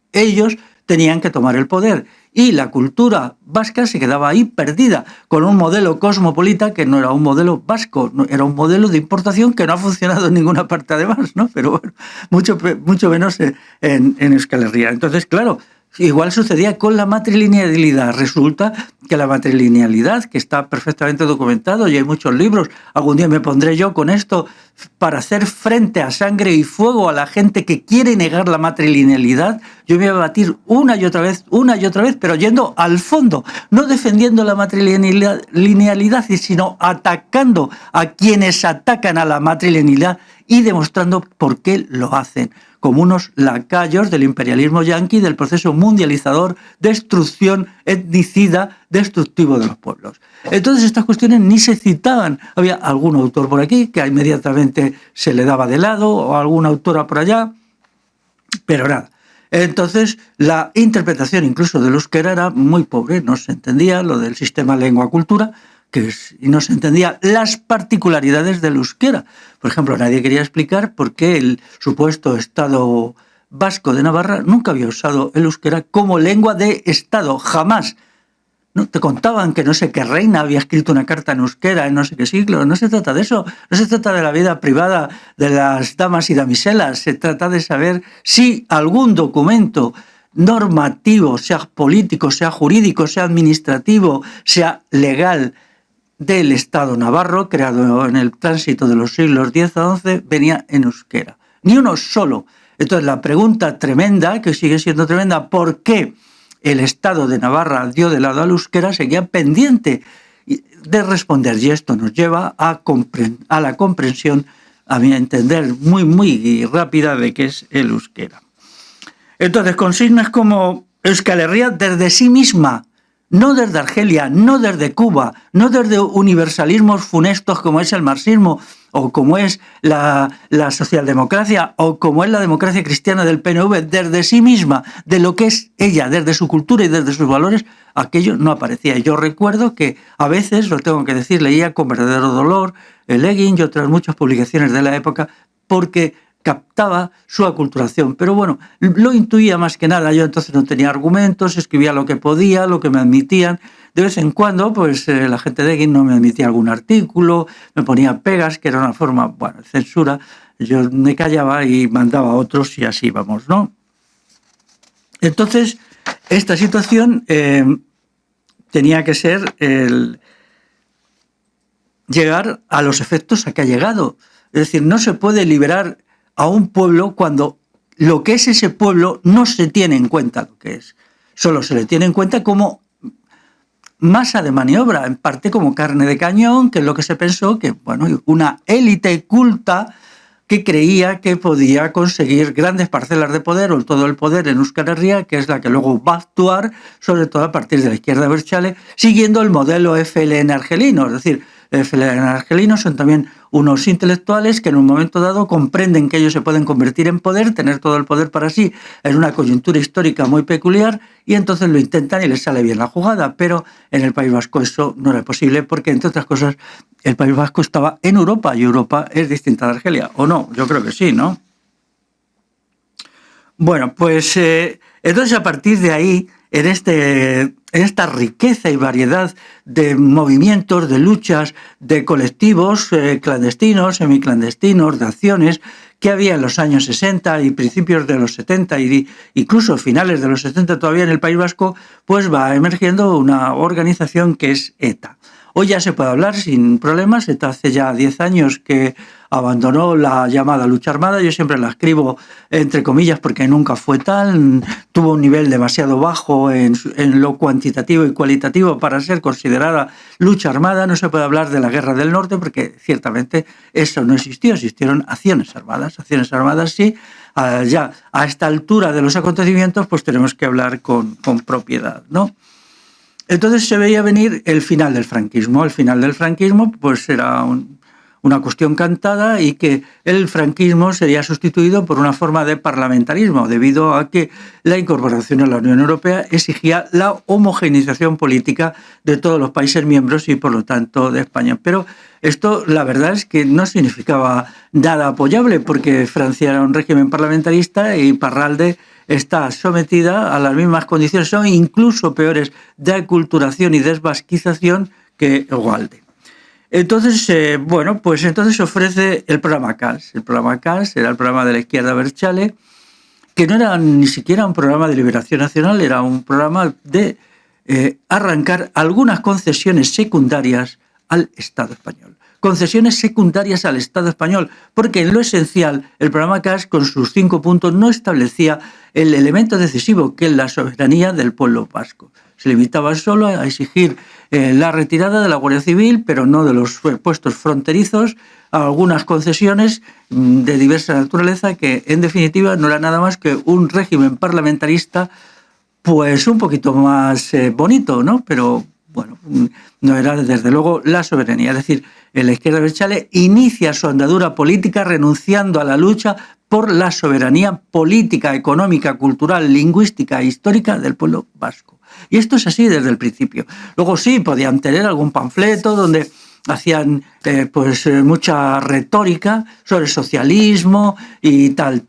tenían que tomar el poder. Y la cultura vasca se quedaba ahí perdida, con un modelo cosmopolita que no era un modelo vasco, era un modelo de importación que no ha funcionado en ninguna parte además, ¿no? Pero bueno, mucho menos en Euskal Herria. Entonces, claro, igual sucedía con la matrilinealidad. Resulta que la matrilinealidad, que está perfectamente documentado y hay muchos libros, algún día me pondré yo con esto para hacer frente a sangre y fuego a la gente que quiere negar la matrilinealidad. Yo me voy a batir una y otra vez, pero yendo al fondo, no defendiendo la matrilinealidad, sino atacando a quienes atacan a la matrilinealidad y demostrando por qué lo hacen, como unos lacayos del imperialismo yanqui, del proceso mundializador, destrucción, etnicida, destructivo de los pueblos. Entonces estas cuestiones ni se citaban. Había algún autor por aquí que inmediatamente se le daba de lado, o alguna autora por allá, pero nada. Entonces la interpretación incluso del euskera era muy pobre, no se entendía lo del sistema lengua-cultura, y no se entendía las particularidades del euskera. Por ejemplo, nadie quería explicar por qué el supuesto Estado vasco de Navarra nunca había usado el euskera como lengua de Estado, jamás. ¿No? Te contaban que no sé qué reina había escrito una carta en euskera en no sé qué siglo. No se trata de eso, no se trata de la vida privada de las damas y damiselas, se trata de saber si algún documento normativo, sea político, sea jurídico, sea administrativo, sea legal, del Estado navarro, creado en el tránsito de los siglos X a XI, venía en euskera. Ni uno solo. Entonces la pregunta tremenda, que sigue siendo tremenda, ¿por qué el Estado de Navarra dio de lado al euskera?, seguía pendiente de responder. Y esto nos lleva a la comprensión, a mi entender, muy rápida de qué es el euskera. Entonces, consignas como Euskal Herria desde sí misma, no desde Argelia, no desde Cuba, no desde universalismos funestos como es el marxismo o como es la socialdemocracia o como es la democracia cristiana del PNV, desde sí misma, de lo que es ella, desde su cultura y desde sus valores, aquello no aparecía. Yo recuerdo que a veces, lo tengo que decir, leía con verdadero dolor el Leggin y otras muchas publicaciones de la época porque captaba su aculturación, pero bueno, lo intuía más que nada. Yo entonces no tenía argumentos, escribía lo que podía, lo que me admitían. De vez en cuando, pues la gente de Egin no me admitía algún artículo, me ponía pegas, que era una forma, bueno, de censura. Yo me callaba y mandaba a otros y así vamos, ¿no? Entonces, esta situación tenía que ser llegar a los efectos a que ha llegado. Es decir, no se puede liberar a un pueblo cuando lo que es ese pueblo no se tiene en cuenta lo que es. Solo se le tiene en cuenta como masa de maniobra, en parte como carne de cañón, que es lo que se pensó, que bueno, una élite culta que creía que podía conseguir grandes parcelas de poder o todo el poder en Euskal Herria, que es la que luego va a actuar, sobre todo a partir de la izquierda abertzale, siguiendo el modelo FLN argelino, es decir, argelinos son también unos intelectuales que en un momento dado comprenden que ellos se pueden convertir en poder, tener todo el poder para sí en una coyuntura histórica muy peculiar, y entonces lo intentan y les sale bien la jugada. Pero en el País Vasco eso no era posible porque, entre otras cosas, el País Vasco estaba en Europa y Europa es distinta de Argelia. ¿O no? Yo creo que sí, ¿no? Bueno, pues entonces a partir de ahí, en esta riqueza y variedad de movimientos, de luchas, de colectivos clandestinos, semiclandestinos, de acciones que había en los años 60 y principios de los 70 y incluso finales de los 70 todavía en el País Vasco, pues va emergiendo una organización que es ETA. Hoy ya se puede hablar sin problemas. ETA hace ya 10 años que abandonó la llamada lucha armada. Yo siempre la escribo entre comillas porque nunca fue tal. Tuvo un nivel demasiado bajo en lo cuantitativo y cualitativo para ser considerada lucha armada. No se puede hablar de la Guerra del Norte porque ciertamente eso no existió. Existieron acciones armadas. Acciones armadas sí. Ya a esta altura de los acontecimientos pues tenemos que hablar con propiedad, ¿no? Entonces se veía venir el final del franquismo. El final del franquismo pues era una cuestión cantada y que el franquismo sería sustituido por una forma de parlamentarismo debido a que la incorporación a la Unión Europea exigía la homogeneización política de todos los países miembros y por lo tanto de España. Pero esto la verdad es que no significaba nada apoyable porque Francia era un régimen parlamentarista y Iparralde está sometida a las mismas condiciones, son incluso peores de aculturación y desvasquización que Ugalde. Entonces, pues entonces se ofrece el programa CAS. El programa CAS era el programa de la izquierda Berchale, que no era ni siquiera un programa de liberación nacional, era un programa de arrancar algunas concesiones secundarias al Estado español. Concesiones secundarias al Estado español, porque en lo esencial el programa CAS con sus 5 puntos no establecía el elemento decisivo que es la soberanía del pueblo vasco. Se limitaba solo a exigir la retirada de la Guardia Civil, pero no de los puestos fronterizos, a algunas concesiones de diversa naturaleza que en definitiva no era nada más que un régimen parlamentarista pues un poquito más bonito, ¿no? Pero bueno, no era desde luego la soberanía. Es decir, la izquierda Berchale inicia su andadura política renunciando a la lucha por la soberanía política, económica, cultural, lingüística e histórica del pueblo vasco. Y esto es así desde el principio. Luego sí, podían tener algún panfleto donde hacían mucha retórica sobre socialismo y tal,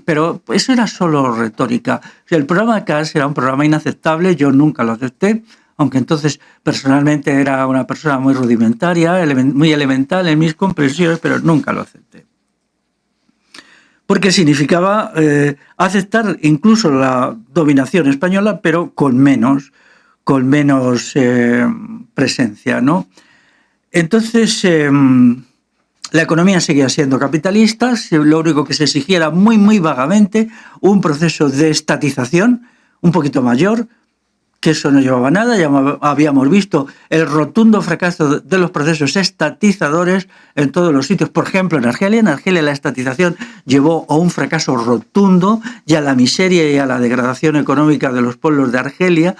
pero eso era solo retórica. El programa CAS era un programa inaceptable, yo nunca lo acepté, aunque entonces personalmente era una persona muy rudimentaria, muy elemental en mis comprensiones, pero nunca lo acepté. Porque significaba aceptar incluso la dominación española, pero con menos presencia, ¿no? Entonces, la economía seguía siendo capitalista, lo único que se exigía era muy, muy vagamente un proceso de estatización un poquito mayor, que eso no llevaba a nada. Ya habíamos visto el rotundo fracaso de los procesos estatizadores en todos los sitios. Por ejemplo, en Argelia la estatización llevó a un fracaso rotundo y a la miseria y a la degradación económica de los pueblos de Argelia,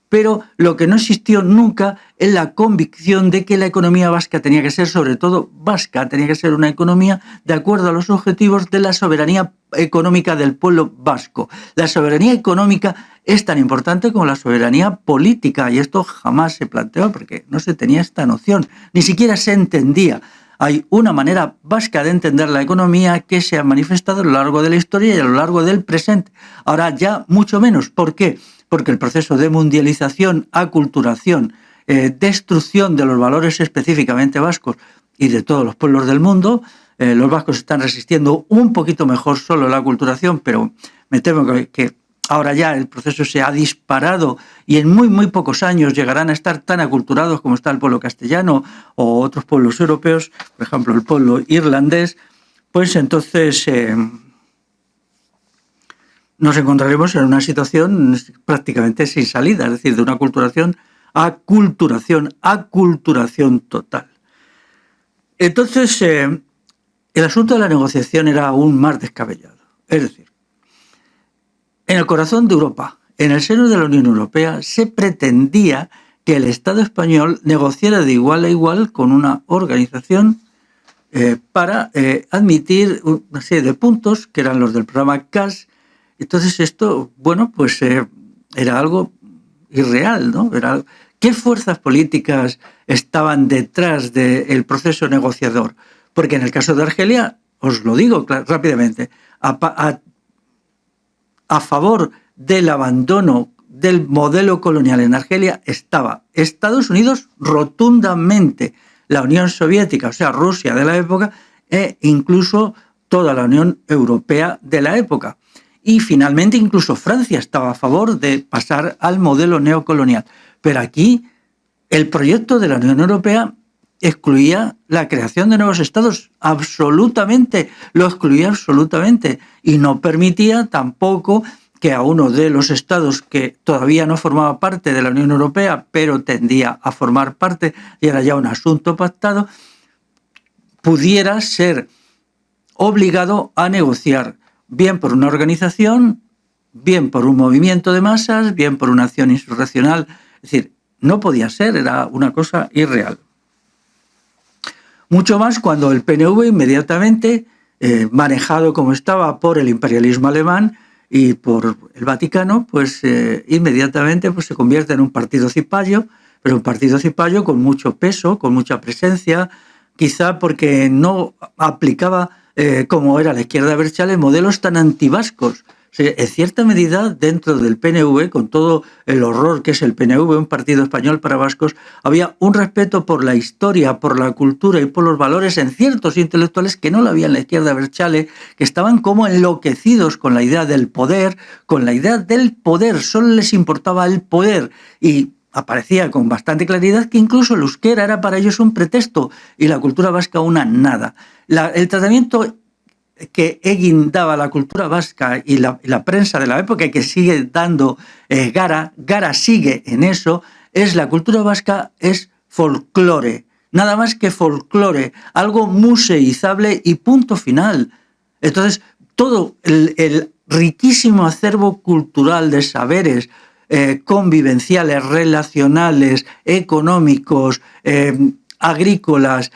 pero lo que no existió nunca es la convicción de que la economía vasca tenía que ser, sobre todo vasca, tenía que ser una economía de acuerdo a los objetivos de la soberanía económica del pueblo vasco. La soberanía económica es tan importante como la soberanía política, y esto jamás se planteó porque no se tenía esta noción, ni siquiera se entendía. Hay una manera vasca de entender la economía que se ha manifestado a lo largo de la historia y a lo largo del presente. Ahora ya mucho menos. ¿Por qué? Porque el proceso de mundialización, aculturación, destrucción de los valores específicamente vascos y de todos los pueblos del mundo, los vascos están resistiendo un poquito mejor solo la aculturación, pero me temo que ahora ya el proceso se ha disparado y en muy, muy pocos años llegarán a estar tan aculturados como está el pueblo castellano o otros pueblos europeos, por ejemplo el pueblo irlandés, pues entonces nos encontraremos en una situación prácticamente sin salida, es decir, de una aculturación a aculturación total. Entonces, el asunto de la negociación era aún más descabellado. Es decir, en el corazón de Europa, en el seno de la Unión Europea, se pretendía que el Estado español negociara de igual a igual con una organización para admitir una serie de puntos que eran los del programa CAS. Entonces esto, bueno, pues era algo irreal, ¿no? ¿Qué fuerzas políticas estaban detrás del proceso negociador? Porque en el caso de Argelia, os lo digo rápidamente, a favor del abandono del modelo colonial en Argelia estaba Estados Unidos rotundamente, la Unión Soviética, o sea, Rusia de la época, e incluso toda la Unión Europea de la época. Y finalmente incluso Francia estaba a favor de pasar al modelo neocolonial. Pero aquí el proyecto de la Unión Europea excluía la creación de nuevos estados, absolutamente, lo excluía absolutamente, y no permitía tampoco que a uno de los estados que todavía no formaba parte de la Unión Europea, pero tendía a formar parte, y era ya un asunto pactado, pudiera ser obligado a negociar, bien por una organización, bien por un movimiento de masas, bien por una acción insurreccional. Es decir, no podía ser, era una cosa irreal. Mucho más cuando el PNV inmediatamente, manejado como estaba por el imperialismo alemán y por el Vaticano, pues inmediatamente pues, se convierte en un partido cipayo, pero un partido cipayo con mucho peso, con mucha presencia, quizá porque no aplicaba, como era la izquierda abertzale, modelos tan antivascos. O sea, en cierta medida, dentro del PNV, con todo el horror que es el PNV, un partido español para vascos, había un respeto por la historia, por la cultura y por los valores en ciertos intelectuales que no lo había en la izquierda abertzale, que estaban como enloquecidos con la idea del poder, solo les importaba el poder, y aparecía con bastante claridad que incluso el euskera era para ellos un pretexto y la cultura vasca una nada. El tratamiento que Egin daba a la cultura vasca y la prensa de la época, que sigue dando Gara sigue en eso, es la cultura vasca es folclore, nada más que folclore, algo museizable y punto final. Entonces, todo el riquísimo acervo cultural de saberes convivenciales, relacionales, económicos, agrícolas,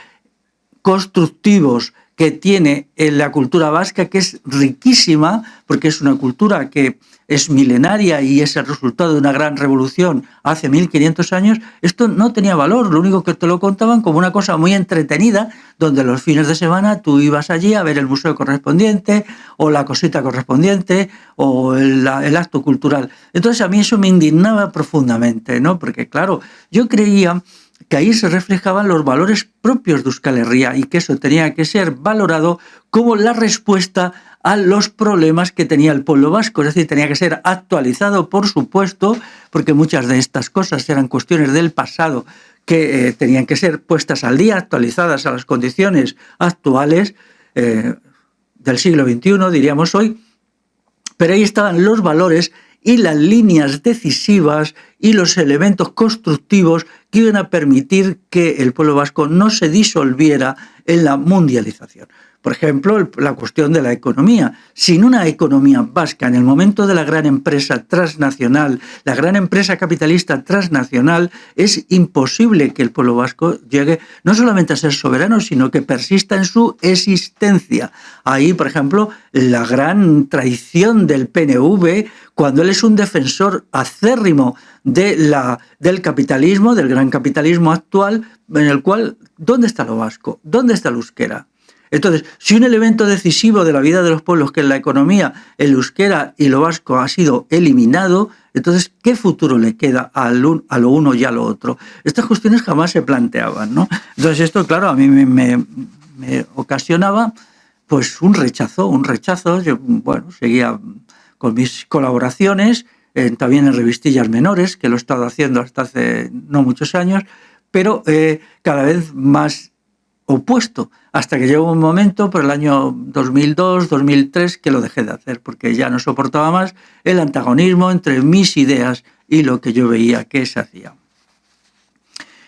constructivos, que tiene la cultura vasca, que es riquísima, porque es una cultura que es milenaria y es el resultado de una gran revolución hace 1500 años, esto no tenía valor, lo único que te lo contaban como una cosa muy entretenida, donde los fines de semana tú ibas allí a ver el museo correspondiente, o la cosita correspondiente, o el acto cultural. Entonces a mí eso me indignaba profundamente, ¿no? Porque claro, yo creía que ahí se reflejaban los valores propios de Euskal Herria y que eso tenía que ser valorado como la respuesta a los problemas que tenía el pueblo vasco. Es decir, tenía que ser actualizado, por supuesto, porque muchas de estas cosas eran cuestiones del pasado que tenían que ser puestas al día, actualizadas a las condiciones actuales del siglo XXI, diríamos hoy, pero ahí estaban los valores y las líneas decisivas y los elementos constructivos que iban a permitir que el pueblo vasco no se disolviera en la mundialización. Por ejemplo, la cuestión de la economía. Sin una economía vasca, en el momento de la gran empresa transnacional, la gran empresa capitalista transnacional, es imposible que el pueblo vasco llegue no solamente a ser soberano, sino que persista en su existencia. Ahí, por ejemplo, la gran traición del PNV, cuando él es un defensor acérrimo del capitalismo, del gran capitalismo actual, en el cual, ¿dónde está lo vasco? ¿Dónde está el euskera? Entonces, si un elemento decisivo de la vida de los pueblos, que es la economía, el euskera y lo vasco, ha sido eliminado, entonces, ¿qué futuro le queda a lo uno y a lo otro? Estas cuestiones jamás se planteaban, ¿no? Entonces, esto, claro, a mí me ocasionaba pues un rechazo. Yo, bueno, seguía con mis colaboraciones, también en revistillas menores, que lo he estado haciendo hasta hace no muchos años, pero cada vez más opuesto, hasta que llegó un momento, por el año 2002, 2003, que lo dejé de hacer, porque ya no soportaba más el antagonismo entre mis ideas y lo que yo veía que se hacía.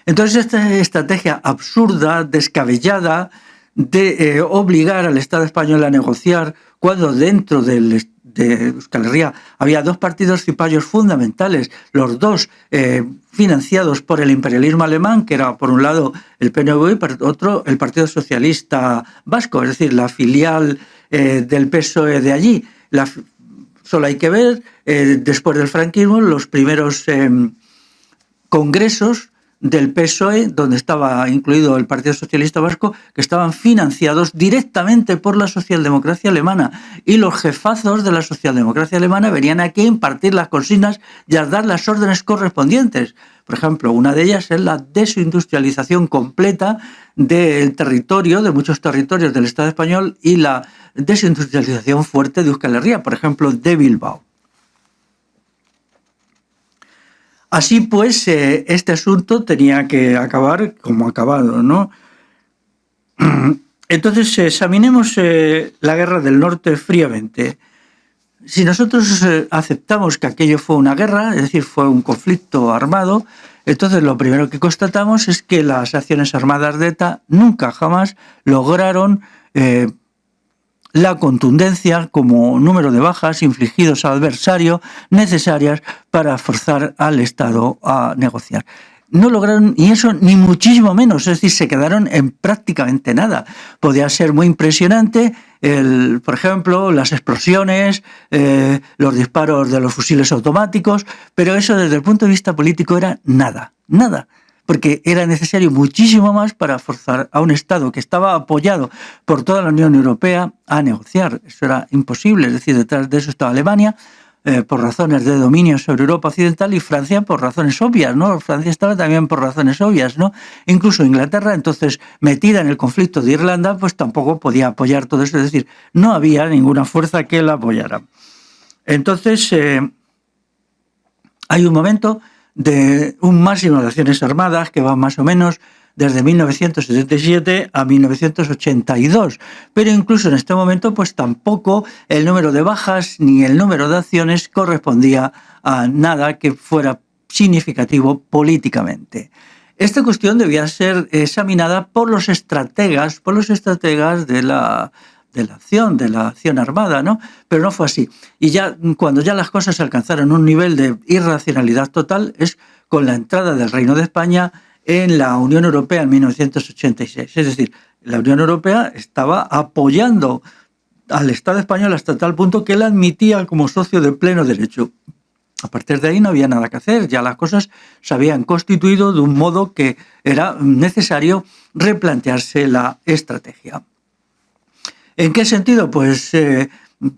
Entonces, esta estrategia absurda, descabellada, de obligar al Estado español a negociar, cuando dentro del de Euskal Herria había dos partidos cipayos fundamentales, los dos financiados por el imperialismo alemán, que era por un lado el PNV y por otro el Partido Socialista Vasco, es decir, la filial del PSOE de allí. Solo hay que ver, después del franquismo, los primeros congresos del PSOE, donde estaba incluido el Partido Socialista Vasco, que estaban financiados directamente por la socialdemocracia alemana. Y los jefazos de la socialdemocracia alemana venían aquí a impartir las consignas y a dar las órdenes correspondientes. Por ejemplo, una de ellas es la desindustrialización completa del territorio, de muchos territorios del Estado español, y la desindustrialización fuerte de Euskal Herria, por ejemplo, de Bilbao. Así pues, este asunto tenía que acabar como ha acabado, ¿no? Entonces, examinemos la Guerra del Norte fríamente. Si nosotros aceptamos que aquello fue una guerra, es decir, fue un conflicto armado, entonces lo primero que constatamos es que las acciones armadas de ETA nunca jamás lograron la contundencia como número de bajas infligidos al adversario necesarias para forzar al Estado a negociar. No lograron, y eso ni muchísimo menos, es decir, se quedaron en prácticamente nada. Podía ser muy impresionante, por ejemplo, las explosiones, los disparos de los fusiles automáticos, pero eso desde el punto de vista político era nada, porque era necesario muchísimo más para forzar a un Estado que estaba apoyado por toda la Unión Europea a negociar. Eso era imposible, es decir, detrás de eso estaba Alemania, por razones de dominio sobre Europa Occidental, y Francia por razones obvias, ¿no? Francia estaba también por razones obvias, ¿no? Incluso Inglaterra, entonces, metida en el conflicto de Irlanda, pues tampoco podía apoyar todo eso, es decir, no había ninguna fuerza que la apoyara. Entonces, hay un momento de un máximo de acciones armadas que va más o menos desde 1977 a 1982. Pero incluso en este momento, pues tampoco el número de bajas ni el número de acciones correspondía a nada que fuera significativo políticamente. Esta cuestión debía ser examinada por los estrategas de la acción armada, ¿no? Pero no fue así. Y ya cuando ya las cosas alcanzaron un nivel de irracionalidad total es con la entrada del Reino de España en la Unión Europea en 1986. Es decir, la Unión Europea estaba apoyando al Estado español hasta tal punto que él admitía como socio de pleno derecho. A partir de ahí no había nada que hacer, ya las cosas se habían constituido de un modo que era necesario replantearse la estrategia. ¿En qué sentido? Pues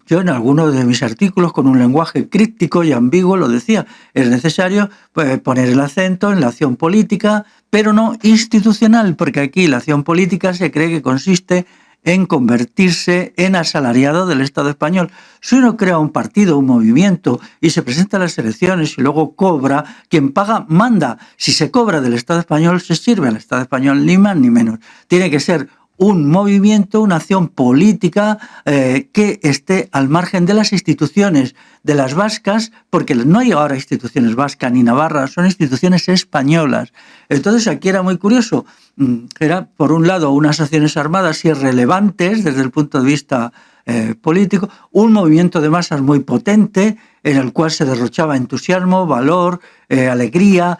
yo en algunos de mis artículos, con un lenguaje críptico y ambiguo, lo decía. Es necesario poner el acento en la acción política, pero no institucional, porque aquí la acción política se cree que consiste en convertirse en asalariado del Estado español. Si uno crea un partido, un movimiento, y se presenta a las elecciones y luego cobra, quien paga manda. Si se cobra del Estado español, se sirve al Estado español, ni más ni menos. Tiene que ser un movimiento, una acción política que esté al margen de las instituciones de las vascas, porque no hay ahora instituciones vascas ni navarras, son instituciones españolas. Entonces aquí era muy curioso, era por un lado unas acciones armadas irrelevantes desde el punto de vista político, un movimiento de masas muy potente en el cual se derrochaba entusiasmo, valor, alegría,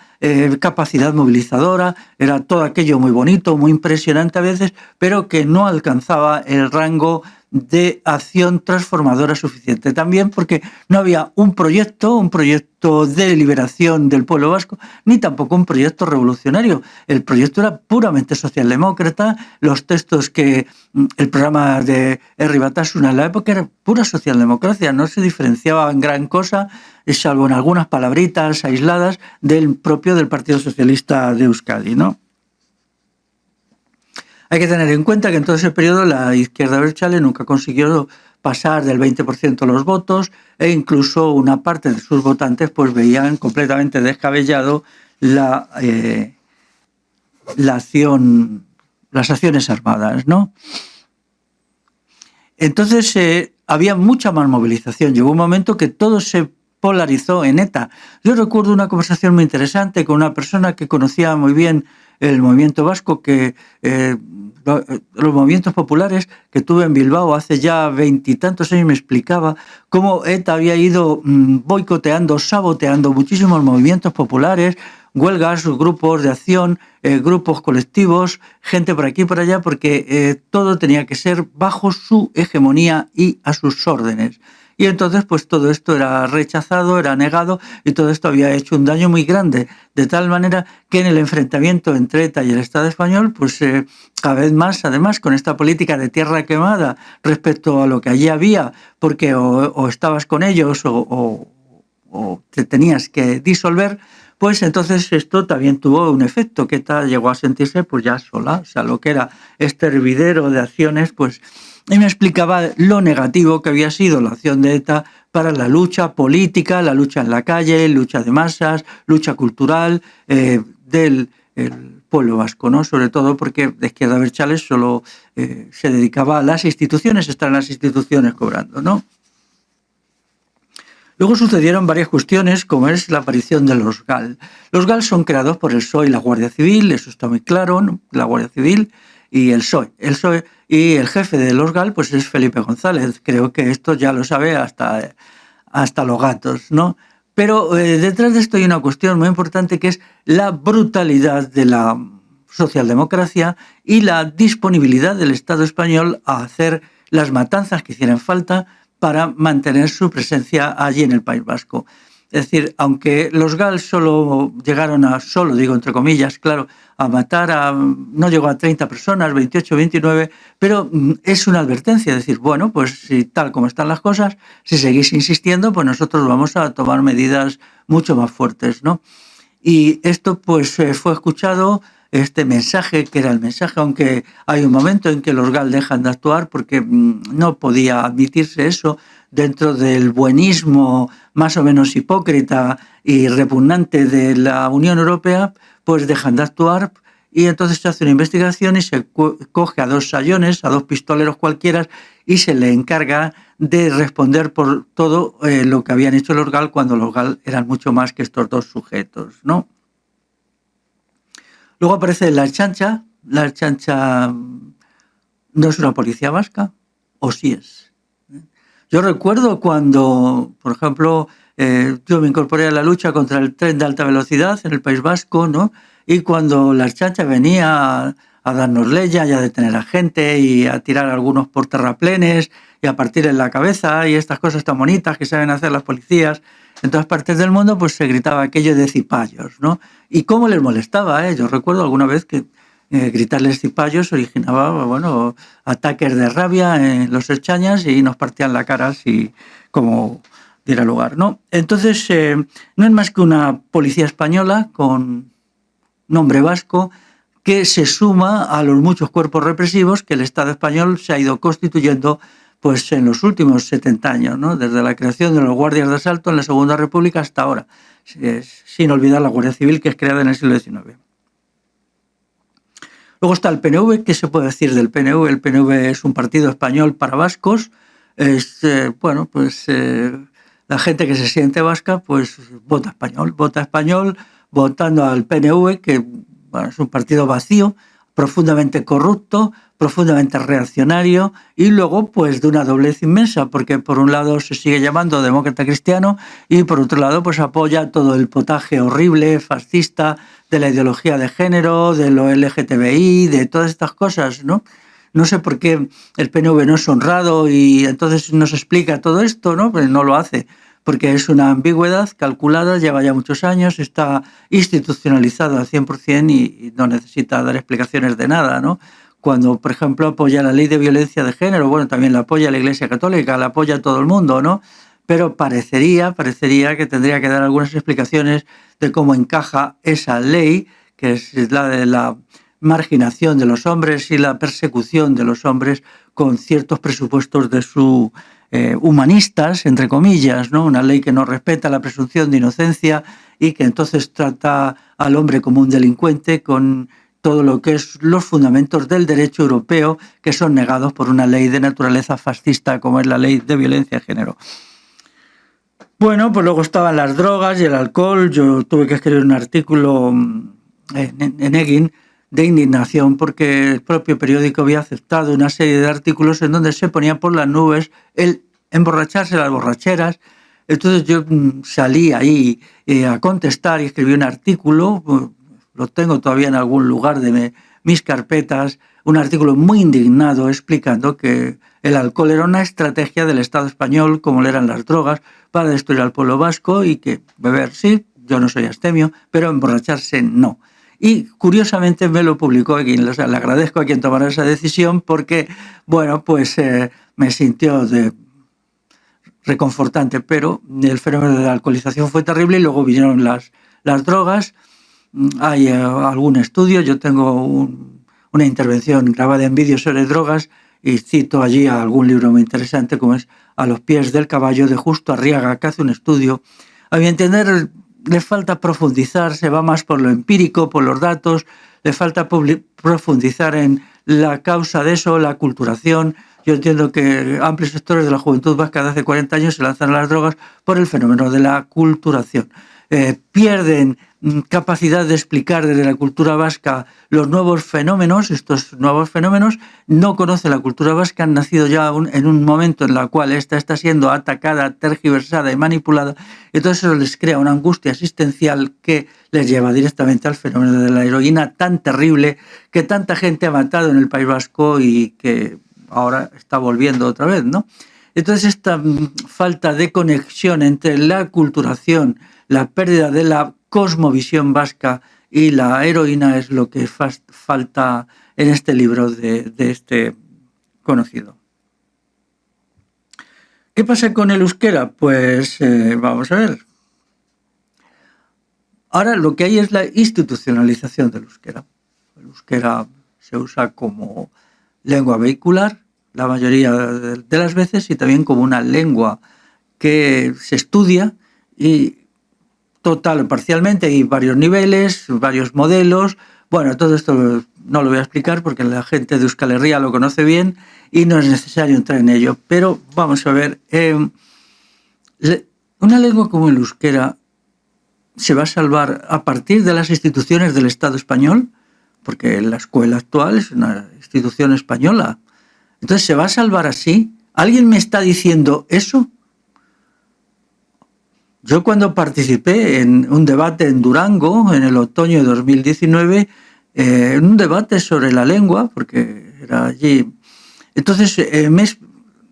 capacidad movilizadora, era todo aquello muy bonito, muy impresionante a veces, pero que no alcanzaba el rango de acción transformadora suficiente. También porque no había un proyecto de liberación del pueblo vasco, ni tampoco un proyecto revolucionario. El proyecto era puramente socialdemócrata, los textos el programa de Herri Batasuna en la época era pura socialdemocracia, no se diferenciaba en gran cosa, salvo en algunas palabritas aisladas del Partido Socialista de Euskadi, ¿no? Hay que tener en cuenta que en todo ese periodo la izquierda abertzale nunca consiguió pasar del 20% de los votos, e incluso una parte de sus votantes pues veían completamente descabellado las acciones armadas, ¿no? Entonces había mucha más movilización. Llegó un momento que todo se polarizó en ETA. Yo recuerdo una conversación muy interesante con una persona que conocía muy bien el movimiento vasco, que los movimientos populares que tuve en Bilbao hace ya 20 y tantos años, me explicaba cómo ETA había ido boicoteando, saboteando muchísimos movimientos populares, huelgas, grupos de acción, grupos colectivos, gente por aquí y por allá, porque todo tenía que ser bajo su hegemonía y a sus órdenes. Y entonces pues todo esto era rechazado, era negado, y todo esto había hecho un daño muy grande, de tal manera que en el enfrentamiento entre ETA y el Estado español, pues cada vez más, además, con esta política de tierra quemada respecto a lo que allí había, porque o estabas con ellos o te tenías que disolver, pues entonces esto también tuvo un efecto, que ETA llegó a sentirse pues ya sola, o sea, lo que era este hervidero de acciones, pues... Y me explicaba lo negativo que había sido la acción de ETA para la lucha política, la lucha en la calle, lucha de masas, lucha cultural del pueblo vasco, ¿no? Sobre todo porque de Izquierda Abertzale solo se dedicaba a las instituciones, están las instituciones cobrando, ¿no? Luego sucedieron varias cuestiones, como es la aparición de los GAL. Los GAL son creados por el PSOE y la Guardia Civil, eso está muy claro, ¿no? La Guardia Civil y el PSOE. El PSOE y el jefe de los GAL pues es Felipe González. Creo que esto ya lo sabe hasta los gatos, ¿no? Pero detrás de esto hay una cuestión muy importante, que es la brutalidad de la socialdemocracia y la disponibilidad del Estado español a hacer las matanzas que hicieran falta para mantener su presencia allí en el País Vasco. Es decir, aunque los GAL solo llegaron a, solo digo entre comillas, claro, a matar a, no llegó a 30 personas, 28, 29, pero es una advertencia, decir, bueno, pues si tal como están las cosas, si seguís insistiendo, pues nosotros vamos a tomar medidas mucho más fuertes, ¿no? Y esto pues fue escuchado, este mensaje, que era el mensaje, aunque hay un momento en que los GAL dejan de actuar porque no podía admitirse eso dentro del buenismo más o menos hipócrita y repugnante de la Unión Europea, pues dejan de actuar y entonces se hace una investigación y se coge a 2 sayones, a 2 pistoleros cualquiera, y se le encarga de responder por todo lo que habían hecho los GAL, cuando los GAL eran mucho más que estos 2 sujetos, ¿no? Luego aparece la Ertzaintza. La Ertzaintza no es una policía vasca, o sí es. Yo recuerdo cuando, por ejemplo, yo me incorporé a la lucha contra el tren de alta velocidad en el País Vasco, ¿no? Y cuando la Ertzaintza venía a darnos leña y a detener a gente y a tirar a algunos por terraplenes y a partir en la cabeza y estas cosas tan bonitas que saben hacer las policías en todas partes del mundo, pues se gritaba aquello de cipayos, ¿no? Y cómo les molestaba, ¿eh? Yo recuerdo alguna vez que gritarles cipayos originaba, bueno, ataques de rabia en los ertzainas y nos partían la cara así como diera lugar, ¿no? Entonces, no es más que una policía española con nombre vasco que se suma a los muchos cuerpos represivos que el Estado español se ha ido constituyendo pues en los últimos 70 años, ¿no? Desde la creación de los guardias de asalto en la Segunda República hasta ahora, sin olvidar la Guardia Civil, que es creada en el siglo XIX. Luego está el PNV. ¿Qué se puede decir del PNV? El PNV es un partido español para vascos. Es, bueno, pues la gente que se siente vasca, pues vota español, votando al PNV, que bueno, es un partido vacío, profundamente corrupto, profundamente reaccionario y luego pues de una doblez inmensa, porque por un lado se sigue llamando demócrata cristiano y por otro lado pues apoya todo el potaje horrible, fascista, de la ideología de género, de lo LGTBI, de todas estas cosas, ¿no? No sé por qué el PNV no es honrado y entonces nos explica todo esto, ¿no? Pues no lo hace, porque es una ambigüedad calculada, lleva ya muchos años, está institucionalizado al 100% y no necesita dar explicaciones de nada, ¿no? Cuando, por ejemplo, apoya la ley de violencia de género, bueno, también la apoya la Iglesia Católica, la apoya todo el mundo, ¿no? Pero parecería que tendría que dar algunas explicaciones de cómo encaja esa ley, que es la de la marginación de los hombres y la persecución de los hombres, con ciertos presupuestos de su humanistas, entre comillas, ¿no? Una ley que no respeta la presunción de inocencia y que entonces trata al hombre como un delincuente, con todo lo que es los fundamentos del derecho europeo, que son negados por una ley de naturaleza fascista como es la ley de violencia de género. Bueno, pues luego estaban las drogas y el alcohol. Yo tuve que escribir un artículo en Egin de indignación porque el propio periódico había aceptado una serie de artículos en donde se ponía por las nubes el emborracharse, las borracheras. Entonces yo salí ahí a contestar y escribí un artículo, lo tengo todavía en algún lugar de mis carpetas, un artículo muy indignado explicando que el alcohol era una estrategia del Estado español, como lo eran las drogas, para destruir al pueblo vasco, y que beber sí, yo no soy astemio, pero emborracharse no. Y curiosamente me lo publicó, le agradezco a quien tomara esa decisión porque, bueno, pues me sintió reconfortante, pero el fenómeno de la alcoholización fue terrible y luego vinieron las drogas. Hay algún estudio, yo tengo una intervención grabada en vídeo sobre drogas y cito allí a algún libro muy interesante como es A los pies del caballo de Justo Arriaga, que hace un estudio. A mi entender le falta profundizar, se va más por lo empírico, por los datos, le falta profundizar en la causa de eso, la aculturación. Yo entiendo que amplios sectores de la juventud vasca de hace 40 años se lanzan a las drogas por el fenómeno de la aculturación. Pierden capacidad de explicar desde la cultura vasca los nuevos fenómenos, estos nuevos fenómenos, no conoce la cultura vasca, han nacido ya en un momento en el cual esta está siendo atacada, tergiversada y manipulada, entonces eso les crea una angustia existencial que les lleva directamente al fenómeno de la heroína tan terrible que tanta gente ha matado en el País Vasco y que ahora está volviendo otra vez, ¿no? Entonces esta falta de conexión entre la aculturación, la pérdida de la cosmovisión vasca y la heroína es lo que falta en este libro de este conocido. ¿Qué pasa con el euskera? Pues vamos a ver. Ahora lo que hay es la institucionalización del euskera. El euskera se usa como lengua vehicular la mayoría de las veces y también como una lengua que se estudia y total o parcialmente, hay varios niveles, varios modelos. Bueno, todo esto no lo voy a explicar porque la gente de Euskal Herria lo conoce bien y no es necesario entrar en ello. Pero vamos a ver, una lengua como el euskera se va a salvar a partir de las instituciones del Estado español, porque la escuela actual es una institución española. Entonces, ¿se va a salvar así? ¿Alguien me está diciendo eso? Yo cuando participé en un debate en Durango, en el otoño de 2019, en un debate sobre la lengua, porque era allí, entonces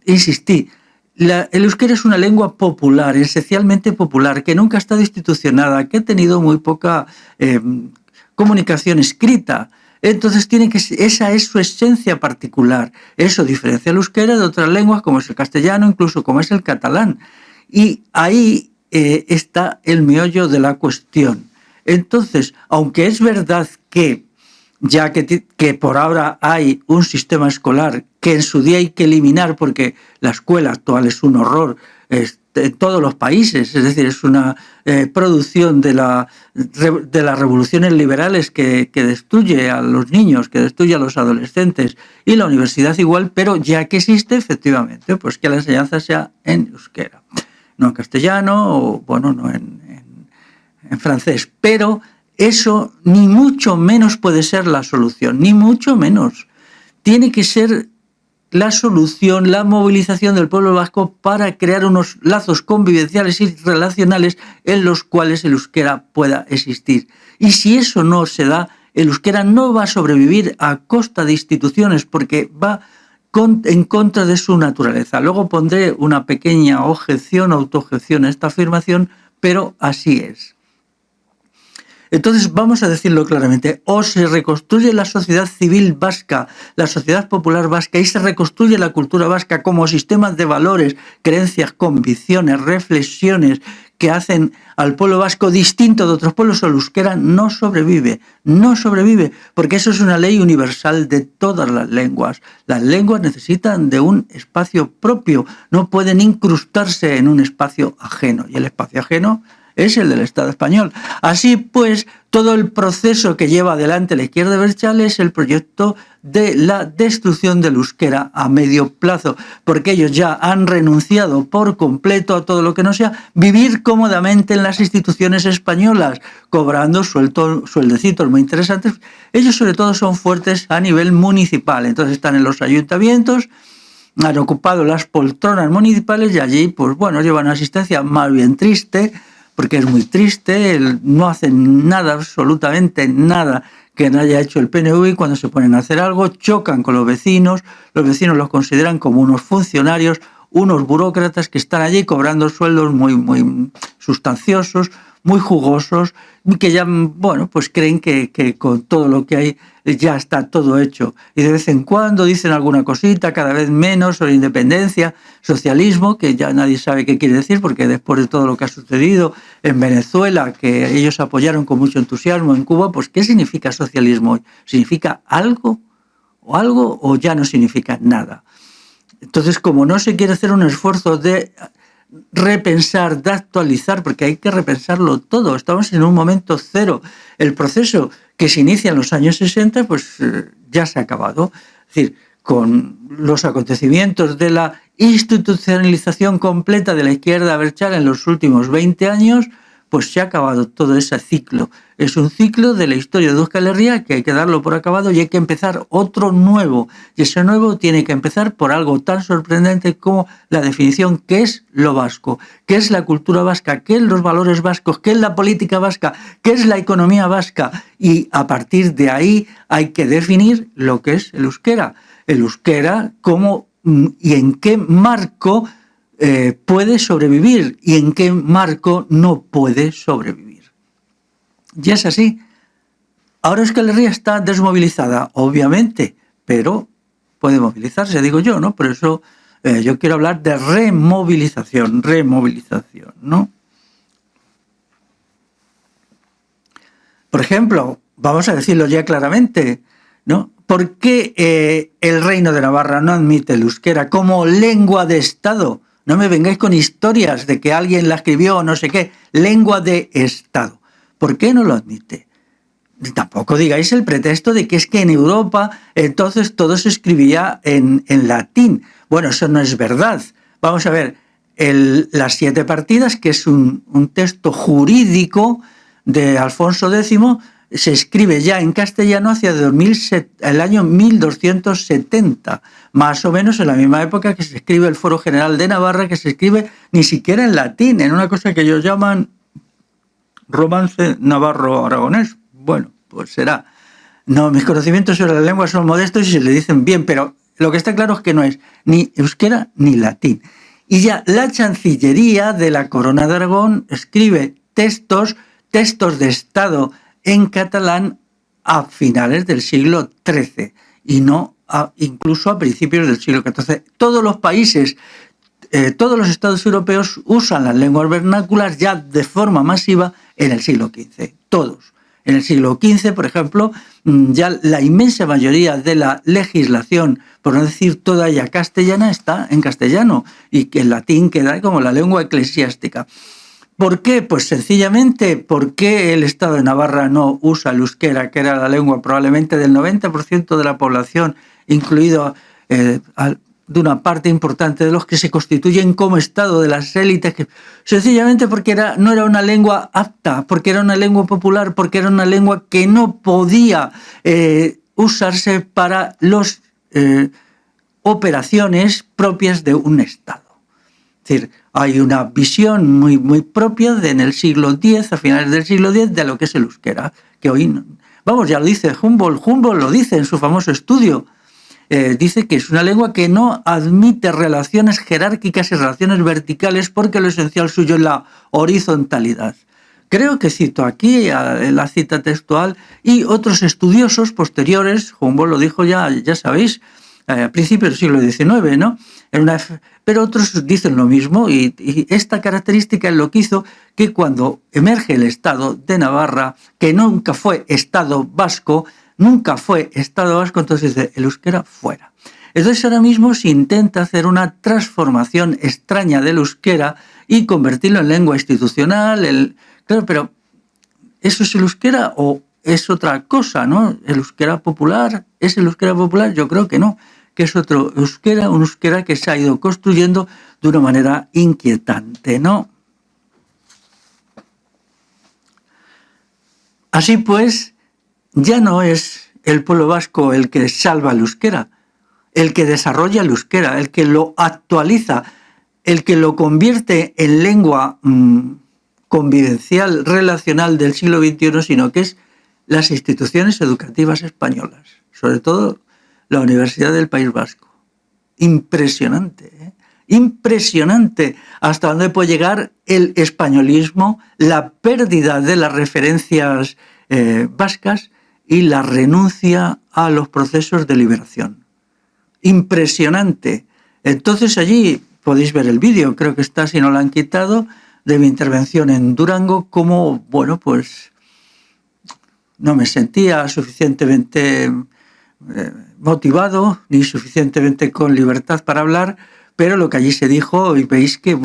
insistí, el euskera es una lengua popular, esencialmente popular, que nunca ha estado institucionada, que ha tenido muy poca comunicación escrita. Entonces esa es su esencia particular. Eso diferencia el euskera de otras lenguas como es el castellano, incluso como es el catalán. Y ahí está el meollo de la cuestión. Entonces, aunque es verdad que ya que por ahora hay un sistema escolar que en su día hay que eliminar porque la escuela actual es un horror en todos los países, es decir, es una producción de las revoluciones liberales que destruye a los niños, que destruye a los adolescentes, y la universidad igual, pero ya que existe efectivamente, pues que la enseñanza sea en euskera, no en castellano o bueno, no en francés, pero eso ni mucho menos puede ser la solución, ni mucho menos. Tiene que ser la solución, la movilización del pueblo vasco para crear unos lazos convivenciales y relacionales en los cuales el euskera pueda existir. Y si eso no se da, el euskera no va a sobrevivir a costa de instituciones porque va en contra de su naturaleza. Luego pondré una pequeña objeción, autoobjeción a esta afirmación, pero así es. Entonces vamos a decirlo claramente, o se reconstruye la sociedad civil vasca, la sociedad popular vasca y se reconstruye la cultura vasca como sistemas de valores, creencias, convicciones, reflexiones que hacen al pueblo vasco distinto de otros pueblos, o el euskera no sobrevive, porque eso es una ley universal de todas las lenguas. Las lenguas necesitan de un espacio propio, no pueden incrustarse en un espacio ajeno, y el espacio ajeno es el del Estado español. Así pues, todo el proceso que lleva adelante la izquierda abertzale es el proyecto de la destrucción del euskera a medio plazo, porque ellos ya han renunciado por completo a todo lo que no sea vivir cómodamente en las instituciones españolas, cobrando sueldecitos muy interesantes. Ellos sobre todo son fuertes a nivel municipal, entonces están en los ayuntamientos, han ocupado las poltronas municipales y allí, pues bueno, llevan una asistencia más bien triste, porque es muy triste, no hacen nada, absolutamente nada que no haya hecho el PNV, y cuando se ponen a hacer algo chocan con los vecinos los consideran como unos funcionarios, unos burócratas que están allí cobrando sueldos muy sustanciosos, muy jugosos, que ya, bueno, pues creen que con todo lo que hay ya está todo hecho. Y de vez en cuando dicen alguna cosita, cada vez menos, sobre independencia, socialismo, que ya nadie sabe qué quiere decir, porque después de todo lo que ha sucedido en Venezuela, que ellos apoyaron con mucho entusiasmo, en Cuba, pues ¿qué significa socialismo? ¿Significa algo o ya no significa nada? Entonces, como no se quiere hacer un esfuerzo de repensar, de actualizar, porque hay que repensarlo todo, estamos en un momento cero. El proceso que se inicia en los años 60, pues ya se ha acabado. Es decir, con los acontecimientos de la institucionalización completa de la izquierda abertzale en los últimos 20 años, pues se ha acabado todo ese ciclo. Es un ciclo de la historia de Euskal Herria que hay que darlo por acabado y hay que empezar otro nuevo. Y ese nuevo tiene que empezar por algo tan sorprendente como la definición qué es lo vasco, qué es la cultura vasca, qué es los valores vascos, qué es la política vasca, qué es la economía vasca. Y a partir de ahí hay que definir lo que es el euskera. El euskera, cómo y en qué marco puede sobrevivir y en qué marco no puede sobrevivir. Y es así. Ahora Euskal Herria está desmovilizada, obviamente, pero puede movilizarse, digo yo, ¿no? Por eso yo quiero hablar de removilización, ¿no? Por ejemplo, vamos a decirlo ya claramente, ¿no? ¿Por qué el Reino de Navarra no admite el euskera como lengua de Estado? No me vengáis con historias de que alguien la escribió o no sé qué. Lengua de Estado. ¿Por qué no lo admite? Tampoco digáis el pretexto de que es que en Europa entonces todo se escribía en latín. Bueno, eso no es verdad. Vamos a ver, las 7 partidas, que es un texto jurídico de Alfonso X, se escribe ya en castellano hacia el año 1270, más o menos en la misma época que se escribe el Foro General de Navarra, que se escribe ni siquiera en latín, en una cosa que ellos llaman romance navarro-aragonés. Bueno, pues será. No, mis conocimientos sobre la lengua son modestos y se le dicen bien, pero lo que está claro es que no es ni euskera ni latín. Y ya la Chancillería de la Corona de Aragón escribe textos de Estado en catalán a finales del siglo XIII y no incluso a principios del siglo XIV. Todos los países, todos los estados europeos usan las lenguas vernáculas ya de forma masiva en el siglo XV. Todos. En el siglo XV, por ejemplo, ya la inmensa mayoría de la legislación, por no decir toda ella castellana, está en castellano y que el latín queda como la lengua eclesiástica. ¿Por qué? Pues sencillamente porque el Estado de Navarra no usa el euskera, que era la lengua probablemente del 90% de la población, incluido de una parte importante de los que se constituyen como Estado de las élites, sencillamente porque no era una lengua apta, porque era una lengua popular, porque era una lengua que no podía usarse para las operaciones propias de un Estado. Es decir, hay una visión muy propia en el siglo X, a finales del siglo X, de lo que es el euskera, que hoy, vamos, ya lo dice Humboldt lo dice en su famoso estudio, dice que es una lengua que no admite relaciones jerárquicas y relaciones verticales porque lo esencial suyo es la horizontalidad. Creo que cito aquí la cita textual y otros estudiosos posteriores, Humboldt lo dijo ya sabéis, a principios del siglo XIX, ¿no? Pero otros dicen lo mismo y esta característica es lo que hizo que cuando emerge el Estado de Navarra, que nunca fue Estado vasco, entonces dice el euskera fuera. Entonces ahora mismo se intenta hacer una transformación extraña del euskera y convertirlo en lengua institucional. Claro, pero ¿eso es el euskera o es otra cosa, no? ¿El euskera popular? ¿Es el euskera popular? Yo creo que no, que es otro euskera, un euskera que se ha ido construyendo de una manera inquietante, ¿no? Así pues, ya no es el pueblo vasco el que salva el euskera, el que desarrolla el euskera, el que lo actualiza, el que lo convierte en lengua convivencial, relacional del siglo XXI, sino que es las instituciones educativas españolas, sobre todo la Universidad del País Vasco. Impresionante, ¿eh? Impresionante hasta dónde puede llegar el españolismo, la pérdida de las referencias vascas y la renuncia a los procesos de liberación. Impresionante. Entonces allí podéis ver el vídeo, creo que está, si no lo han quitado, de mi intervención en Durango, como, bueno, pues no me sentía suficientemente motivado ni suficientemente con libertad para hablar, pero lo que allí se dijo, y veis que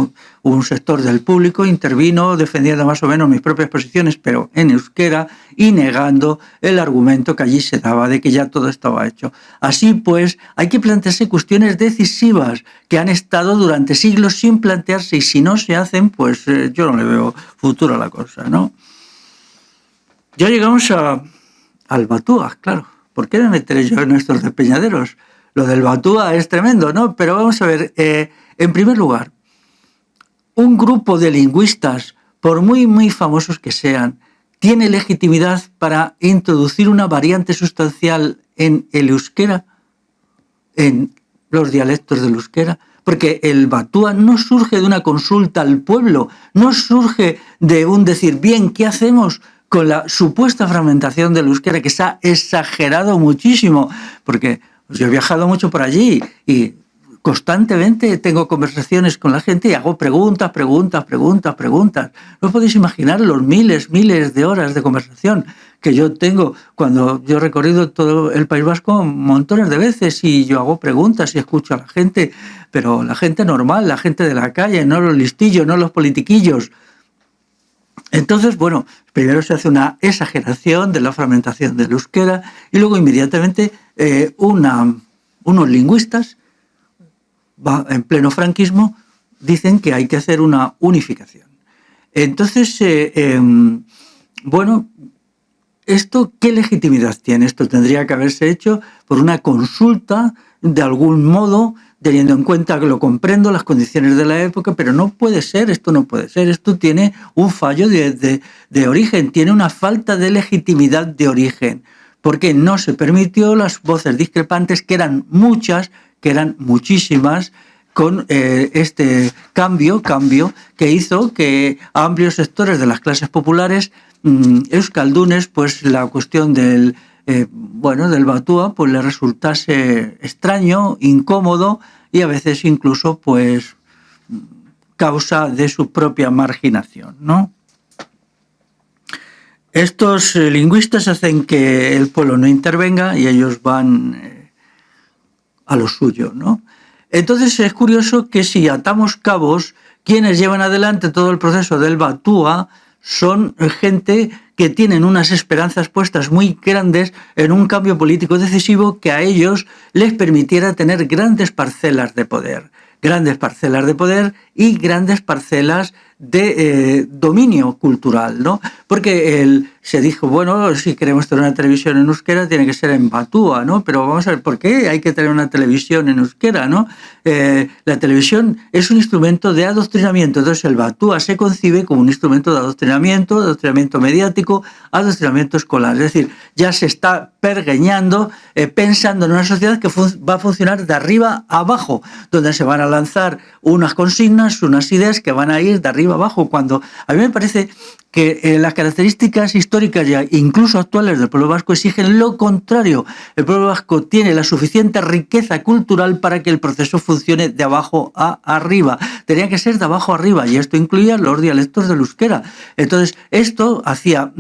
un sector del público intervino defendiendo más o menos mis propias posiciones, pero en euskera, y negando el argumento que allí se daba de que ya todo estaba hecho. Así pues, hay que plantearse cuestiones decisivas que han estado durante siglos sin plantearse, y si no se hacen, pues yo no le veo futuro a la cosa, ¿no? Ya llegamos al Batúa, claro. ¿Por qué me meteré yo en estos despeñaderos? Lo del Batúa es tremendo, ¿no? Pero vamos a ver, en primer lugar, un grupo de lingüistas, por muy famosos que sean, tiene legitimidad para introducir una variante sustancial en el euskera, en los dialectos del euskera, porque el Batúa no surge de una consulta al pueblo, no surge de un decir, bien, ¿qué hacemos con la supuesta fragmentación del euskera, que se ha exagerado muchísimo? Porque yo he viajado mucho por allí y constantemente tengo conversaciones con la gente y hago preguntas. No podéis imaginar los miles de horas de conversación que yo tengo cuando yo he recorrido todo el País Vasco montones de veces, y yo hago preguntas y escucho a la gente, pero la gente normal, la gente de la calle, no los listillos, no los politiquillos. Entonces, bueno, primero se hace una exageración de la fragmentación del euskera y luego inmediatamente unos lingüistas, en pleno franquismo, dicen que hay que hacer una unificación. Entonces, bueno, ¿esto qué legitimidad tiene? Esto tendría que haberse hecho por una consulta, de algún modo, teniendo en cuenta que lo comprendo, las condiciones de la época, pero no puede ser, esto no puede ser, esto tiene un fallo de origen, tiene una falta de legitimidad de origen, porque no se permitió las voces discrepantes, que eran muchas, que eran muchísimas, con este cambio que hizo que a amplios sectores de las clases populares euskaldunes, pues la cuestión del Batúa, pues le resultase extraño, incómodo y a veces incluso pues causa de su propia marginación, ¿no? Estos lingüistas hacen que el pueblo no intervenga y ellos van a lo suyo, ¿no? Entonces es curioso que si atamos cabos, quienes llevan adelante todo el proceso del Batúa son gente que tienen unas esperanzas puestas muy grandes en un cambio político decisivo que a ellos les permitiera tener grandes parcelas de poder y grandes parcelas de dominio cultural, ¿no? Porque se dijo, bueno, si queremos tener una televisión en euskera tiene que ser en Batúa, ¿no? Pero vamos a ver, ¿por qué hay que tener una televisión en euskera, ¿no? La televisión es un instrumento de adoctrinamiento, entonces el Batúa se concibe como un instrumento de adoctrinamiento mediático, adoctrinamiento escolar, es decir, ya se está pergeñando, pensando en una sociedad que va a funcionar de arriba a abajo, donde se van a lanzar unas consignas, unas ideas que van a ir de arriba a abajo, cuando a mí me parece que las características históricas ya incluso actuales del pueblo vasco exigen lo contrario. El pueblo vasco tiene la suficiente riqueza cultural para que el proceso funcione de abajo a arriba. Tenía que ser de abajo a arriba y esto incluía los dialectos del euskera. Entonces, esto hacía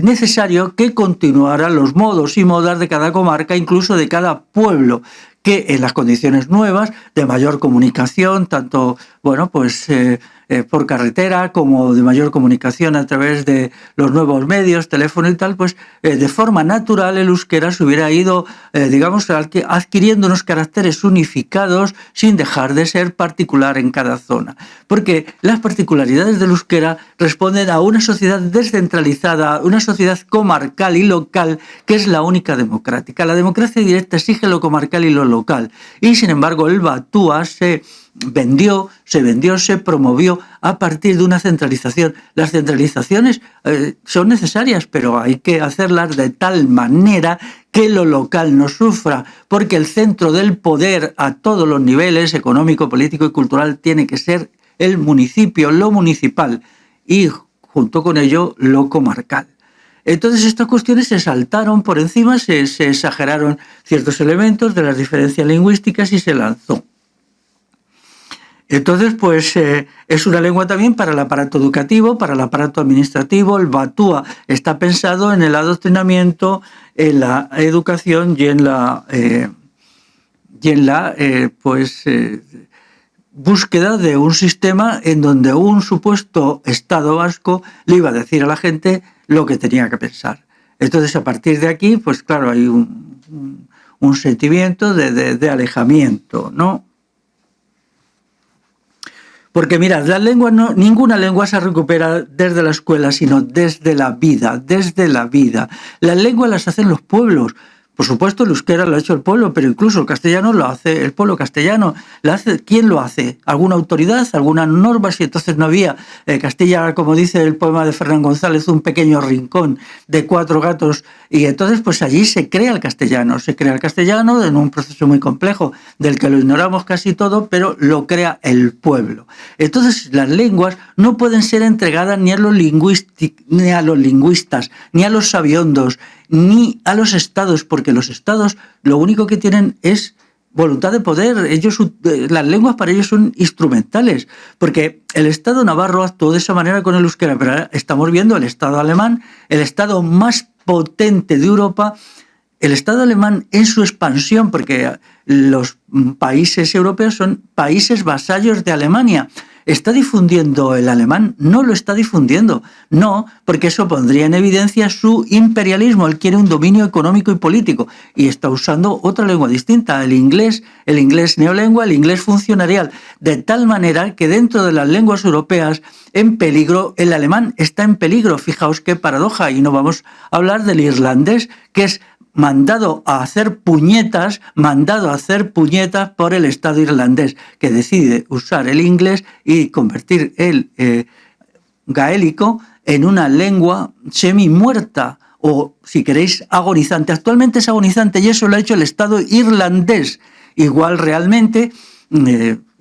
necesario que continuaran los modos y modas de cada comarca, incluso de cada pueblo, que en las condiciones nuevas de mayor comunicación, tanto por carretera como de mayor comunicación a través de los nuevos medios, teléfono y tal, pues de forma natural el euskera se hubiera ido, adquiriendo unos caracteres unificados sin dejar de ser particular en cada zona. Porque las particularidades del euskera responden a una sociedad descentralizada, una sociedad comarcal y local que es la única democrática. La democracia directa exige lo comarcal y lo local. Y sin embargo el Batúa se promovió a partir de una centralización. Las centralizaciones son necesarias, pero hay que hacerlas de tal manera que lo local no sufra, porque el centro del poder a todos los niveles, económico, político y cultural, tiene que ser el municipio, lo municipal, y junto con ello lo comarcal. Entonces estas cuestiones se saltaron por encima, se exageraron ciertos elementos de las diferencias lingüísticas y se lanzó. Entonces, pues es una lengua también para el aparato educativo, para el aparato administrativo. El Batúa está pensado en el adoctrinamiento, en la educación y en la búsqueda de un sistema en donde un supuesto Estado vasco le iba a decir a la gente lo que tenía que pensar. Entonces, a partir de aquí, pues claro, hay un sentimiento de alejamiento, ¿no? Porque mirad, las lenguas ninguna lengua se recupera desde la escuela, sino desde la vida, desde la vida. Las lenguas las hacen los pueblos. Por supuesto, el euskera lo ha hecho el pueblo, pero incluso el castellano lo hace el pueblo castellano. ¿Quién lo hace? ¿Alguna autoridad? ¿Alguna norma? Si entonces no había Castilla, como dice el poema de Fernán González, un pequeño rincón de 4 gatos. Y entonces, pues allí se crea el castellano. Se crea el castellano en un proceso muy complejo, del que lo ignoramos casi todo, pero lo crea el pueblo. Entonces, las lenguas no pueden ser entregadas ni a los lingüistas, ni a los sabiondos, ni a los estados, porque los estados lo único que tienen es voluntad de poder. Las lenguas para ellos son instrumentales, porque el Estado navarro actuó de esa manera con el euskera, pero ahora estamos viendo el Estado alemán, el Estado más potente de Europa, el Estado alemán en su expansión, porque los países europeos son países vasallos de Alemania. ¿Está difundiendo el alemán? No lo está difundiendo. No, porque eso pondría en evidencia su imperialismo. Él quiere un dominio económico y político y está usando otra lengua distinta, el inglés neolengua, el inglés funcionarial, de tal manera que dentro de las lenguas europeas en peligro, el alemán está en peligro. Fijaos qué paradoja, y no vamos a hablar del irlandés, que es mandado a hacer puñetas por el Estado irlandés, que decide usar el inglés y convertir el gaélico en una lengua semi-muerta, o si queréis agonizante. Actualmente es agonizante y eso lo ha hecho el Estado irlandés. Igual realmente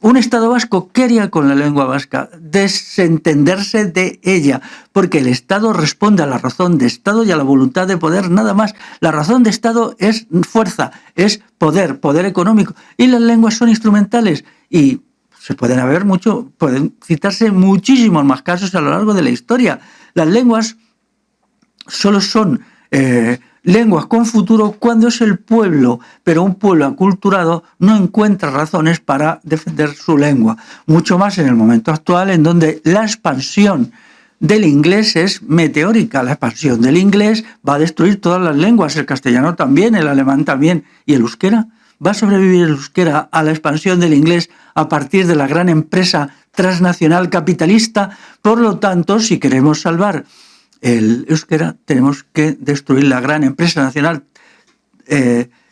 un Estado vasco, ¿qué haría con la lengua vasca? Desentenderse de ella, porque el Estado responde a la razón de Estado y a la voluntad de poder, nada más. La razón de Estado es fuerza, es poder económico, y las lenguas son instrumentales, y pueden citarse muchísimos más casos a lo largo de la historia. Las lenguas solo son lenguas con futuro cuando es el pueblo, pero un pueblo aculturado no encuentra razones para defender su lengua, mucho más en el momento actual, en donde la expansión del inglés es meteórica. La expansión del inglés va a destruir todas las lenguas, el castellano también, el alemán también, y el euskera. ¿Va a sobrevivir el euskera a la expansión del inglés a partir de la gran empresa transnacional capitalista? Por lo tanto, si queremos salvar el euskera, tenemos que destruir la gran empresa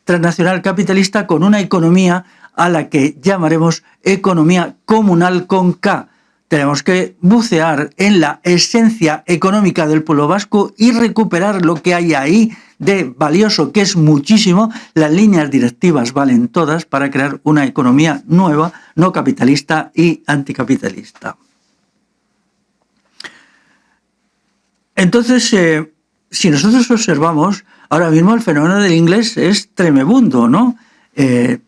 transnacional capitalista con una economía a la que llamaremos economía comunal con K. Tenemos que bucear en la esencia económica del pueblo vasco y recuperar lo que hay ahí de valioso, que es muchísimo. Las líneas directivas valen todas para crear una economía nueva, no capitalista y anticapitalista. Entonces, si nosotros observamos, ahora mismo el fenómeno del inglés es tremebundo, ¿no? El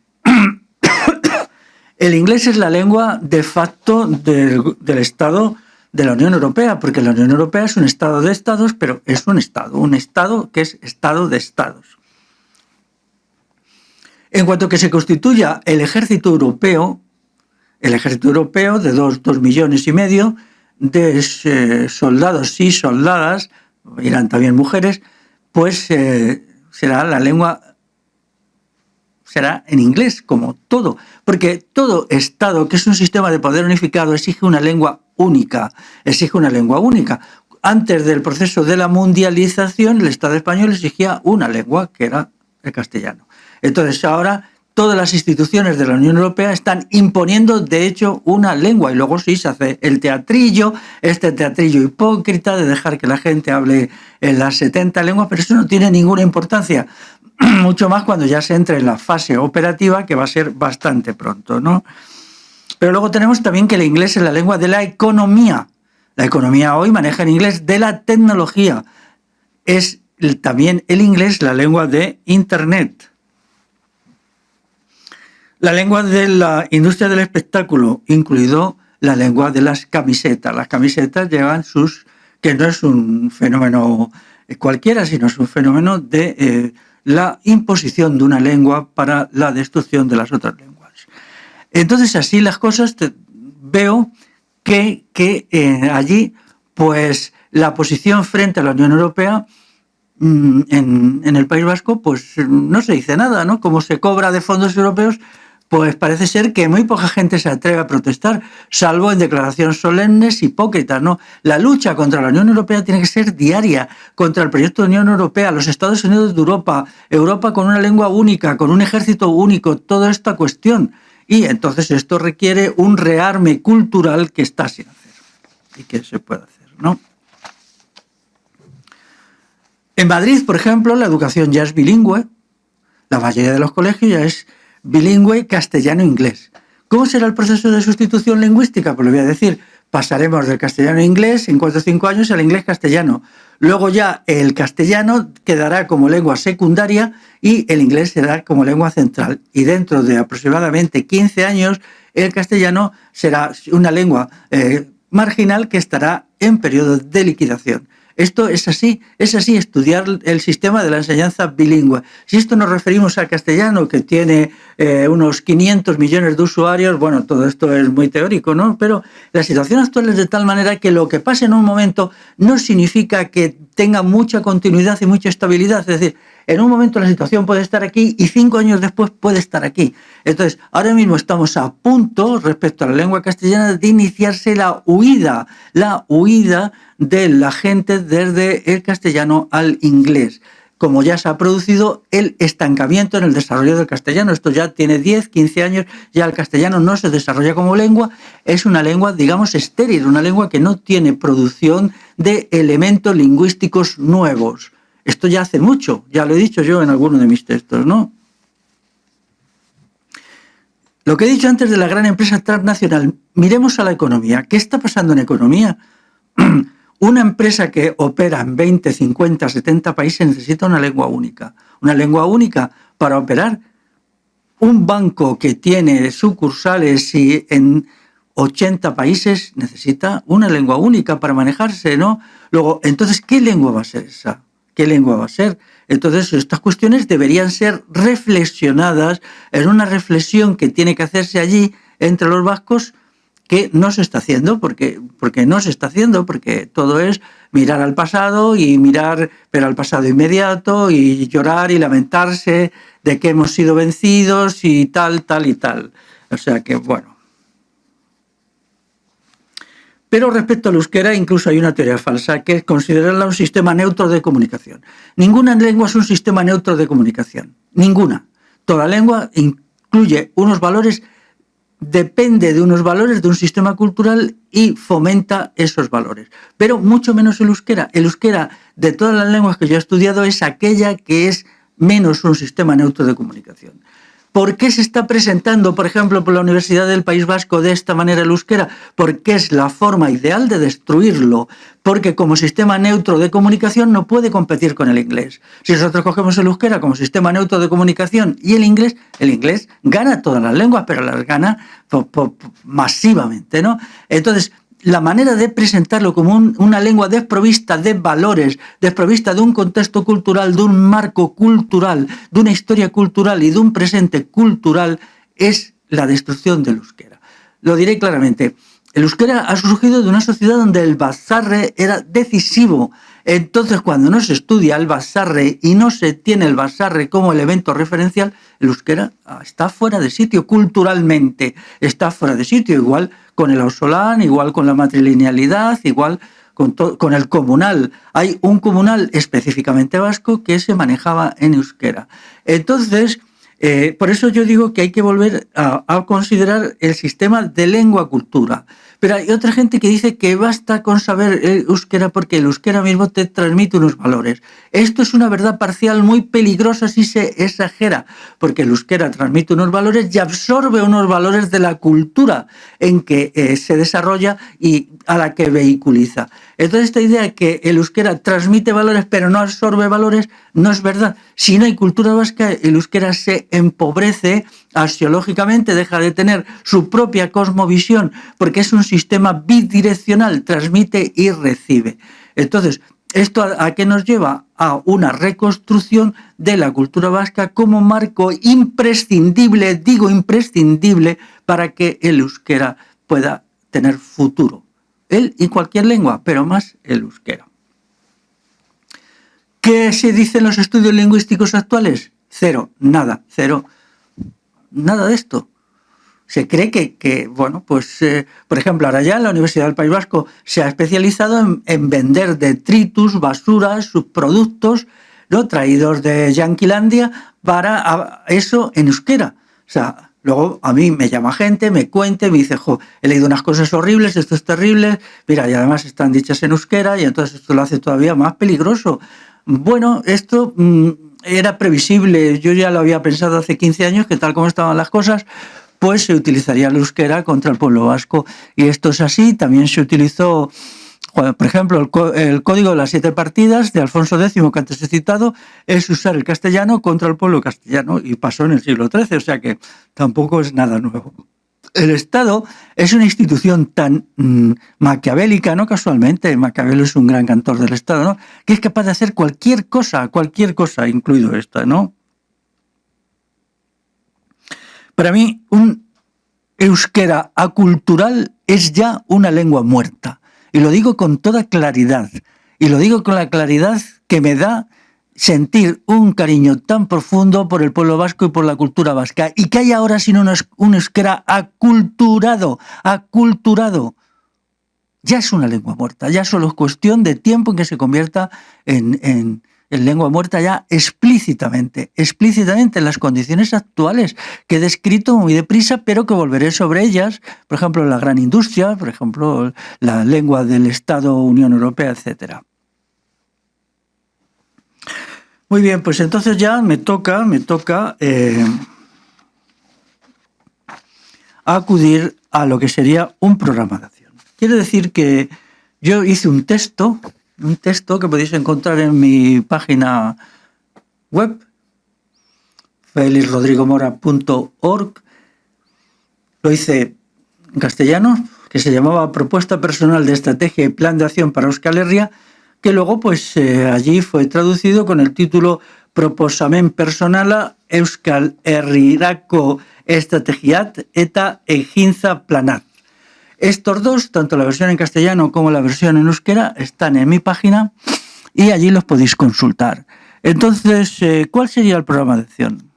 inglés es la lengua de facto del Estado de la Unión Europea, porque la Unión Europea es un estado de estados, pero es un estado que es estado de estados. En cuanto que se constituya el ejército europeo de 2,5 millones de soldados y soldadas, irán también mujeres, pues será en inglés, como todo, porque todo Estado que es un sistema de poder unificado exige una lengua única. Antes del proceso de la mundialización, el Estado español exigía una lengua, que era el castellano. Entonces ahora todas las instituciones de la Unión Europea están imponiendo, de hecho, una lengua, y luego sí se hace el teatrillo, este teatrillo hipócrita de dejar que la gente hable en las 70 lenguas, pero eso no tiene ninguna importancia, mucho más cuando ya se entre en la fase operativa, que va a ser bastante pronto, ¿no? Pero luego tenemos también que el inglés es la lengua de la economía. La economía hoy maneja el inglés, de la tecnología. Es también el inglés la lengua de Internet. La lengua de la industria del espectáculo, incluido la lengua de las camisetas. Las camisetas llevan que no es un fenómeno cualquiera, sino es un fenómeno de la imposición de una lengua para la destrucción de las otras lenguas. Entonces, así las cosas, veo que allí, pues, la posición frente a la Unión Europea en el País Vasco, pues no se dice nada, ¿no? Como se cobra de fondos europeos, pues parece ser que muy poca gente se atreve a protestar, salvo en declaraciones solemnes hipócritas, ¿no? La lucha contra la Unión Europea tiene que ser diaria, contra el proyecto de Unión Europea, los Estados Unidos de Europa, Europa con una lengua única, con un ejército único, toda esta cuestión. Y entonces esto requiere un rearme cultural que está sin hacer y que se puede hacer, ¿no? En Madrid, por ejemplo, la educación ya es bilingüe, la mayoría de los colegios ya es bilingüe castellano-inglés. ¿Cómo será el proceso de sustitución lingüística? Pues le voy a decir, pasaremos del castellano-inglés en 4 o 5 años al inglés-castellano. Luego ya el castellano quedará como lengua secundaria y el inglés será como lengua central. Y dentro de aproximadamente 15 años el castellano será una lengua marginal que estará en periodo de liquidación. Esto es así, estudiar el sistema de la enseñanza bilingüe. Si esto nos referimos al castellano, que tiene unos 500 millones de usuarios, bueno, todo esto es muy teórico, ¿no? Pero la situación actual es de tal manera que lo que pase en un momento no significa que tenga mucha continuidad y mucha estabilidad. Es decir, en un momento la situación puede estar aquí y 5 años después puede estar aquí. Entonces, ahora mismo estamos a punto, respecto a la lengua castellana, de iniciarse la huida de la gente desde el castellano al inglés. Como ya se ha producido el estancamiento en el desarrollo del castellano. Esto ya tiene 10, 15 años, ya el castellano no se desarrolla como lengua, es una lengua, digamos, estéril, una lengua que no tiene producción de elementos lingüísticos nuevos. Esto ya hace mucho, ya lo he dicho yo en alguno de mis textos, ¿no? Lo que he dicho antes de la gran empresa transnacional, miremos a la economía. ¿Qué está pasando en economía? Una empresa que opera en 20, 50, 70 países necesita una lengua única. Una lengua única para operar. Un banco que tiene sucursales y en 80 países necesita una lengua única para manejarse, ¿no? Luego, entonces, ¿qué lengua va a ser esa? ¿Qué lengua va a ser? Entonces, estas cuestiones deberían ser reflexionadas en una reflexión que tiene que hacerse allí entre los vascos, que no se está haciendo, porque no se está haciendo, porque todo es mirar al pasado y mirar, pero al pasado inmediato, y llorar y lamentarse de que hemos sido vencidos y tal. O sea que, bueno. Pero respecto al euskera, incluso hay una teoría falsa, que es considerarla un sistema neutro de comunicación. Ninguna lengua es un sistema neutro de comunicación. Ninguna. Toda lengua incluye unos valores, depende de unos valores de un sistema cultural y fomenta esos valores. Pero mucho menos el euskera. El euskera, de todas las lenguas que yo he estudiado, es aquella que es menos un sistema neutro de comunicación. ¿Por qué se está presentando, por ejemplo, por la Universidad del País Vasco de esta manera el euskera? Porque es la forma ideal de destruirlo, porque como sistema neutro de comunicación no puede competir con el inglés. Si nosotros cogemos el euskera como sistema neutro de comunicación y el inglés gana todas las lenguas, pero las gana masivamente, ¿no? Entonces, la manera de presentarlo como una lengua desprovista de valores, desprovista de un contexto cultural, de un marco cultural, de una historia cultural y de un presente cultural, es la destrucción del euskera. Lo diré claramente. El euskera ha surgido de una sociedad donde el basarre era decisivo. Entonces, cuando no se estudia el basarre y no se tiene el basarre como elemento referencial, el euskera está fuera de sitio culturalmente, está fuera de sitio, igual con el ausolán, igual con la matrilinealidad, igual con el comunal. Hay un comunal específicamente vasco que se manejaba en euskera. Entonces, por eso yo digo que hay que volver a considerar el sistema de lengua-cultura. Pero hay otra gente que dice que basta con saber euskera porque el euskera mismo te transmite unos valores. Esto es una verdad parcial muy peligrosa si se exagera, porque el euskera transmite unos valores y absorbe unos valores de la cultura en que se desarrolla y a la que vehiculiza. Entonces esta idea de que el euskera transmite valores pero no absorbe valores no es verdad. Si no hay cultura vasca, el euskera se empobrece axiológicamente, deja de tener su propia cosmovisión porque es un sistema bidireccional, transmite y recibe. Entonces, ¿esto a qué nos lleva? A una reconstrucción de la cultura vasca como marco imprescindible, digo imprescindible, para que el euskera pueda tener futuro. Él y cualquier lengua, pero más el euskera. ¿Qué se dice en los estudios lingüísticos actuales? Cero, nada de esto. Se cree que bueno, pues, por ejemplo, ahora ya la Universidad del País Vasco se ha especializado en vender detritus, basuras, subproductos, ¿no?, traídos de Yanquilandia para eso en euskera. O sea, luego a mí me llama gente, me cuenta, me dice, he leído unas cosas horribles, esto es terrible, mira, y además están dichas en euskera y entonces esto lo hace todavía más peligroso. Bueno, esto era previsible, yo ya lo había pensado hace 15 años, que tal como estaban las cosas, pues se utilizaría el euskera contra el pueblo vasco. Y esto es así. También se utilizó, por ejemplo, el Código de las 7 partidas de Alfonso X, que antes he citado, es usar el castellano contra el pueblo castellano, y pasó en el siglo XIII, o sea que tampoco es nada nuevo. El Estado es una institución tan maquiavélica, no casualmente, Maquiavelo es un gran cantor del Estado, ¿no?, que es capaz de hacer cualquier cosa, incluido esto, ¿no? Para mí, un euskera acultural es ya una lengua muerta. Y lo digo con toda claridad. Y lo digo con la claridad que me da sentir un cariño tan profundo por el pueblo vasco y por la cultura vasca. Y que hay ahora sino un euskera aculturado. Ya es una lengua muerta. Ya solo es cuestión de tiempo en que se convierta en lengua muerta ya explícitamente en las condiciones actuales, que he descrito muy deprisa, pero que volveré sobre ellas, por ejemplo, la gran industria, por ejemplo, la lengua del Estado, Unión Europea, etc. Muy bien, pues entonces ya me toca acudir a lo que sería un programa de acción. Quiere decir que yo hice un texto que podéis encontrar en mi página web, felixrodrigomora.org. Lo hice en castellano, que se llamaba Propuesta Personal de Estrategia y Plan de Acción para Euskal Herria, que luego pues allí fue traducido con el título Proposamen Personala Euskal Herrirako Estrategiat eta Egintza Planat. Estos dos, tanto la versión en castellano como la versión en euskera, están en mi página y allí los podéis consultar. Entonces, ¿cuál sería el programa de acción?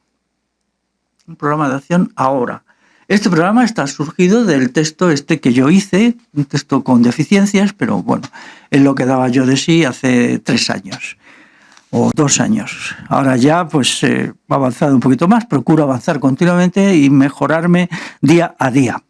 Un programa de acción ahora. Este programa está surgido del texto que yo hice, un texto con deficiencias, pero bueno, es lo que daba yo de sí hace 3 años o 2 años. Ahora ya pues he avanzado un poquito más, procuro avanzar continuamente y mejorarme día a día.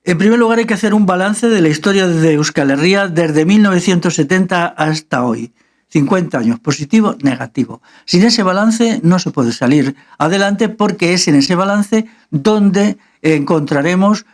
En primer lugar, hay que hacer un balance de la historia de Euskal Herria desde 1970 hasta hoy. 50 años, positivo, negativo. Sin ese balance no se puede salir adelante, porque es en ese balance donde encontraremos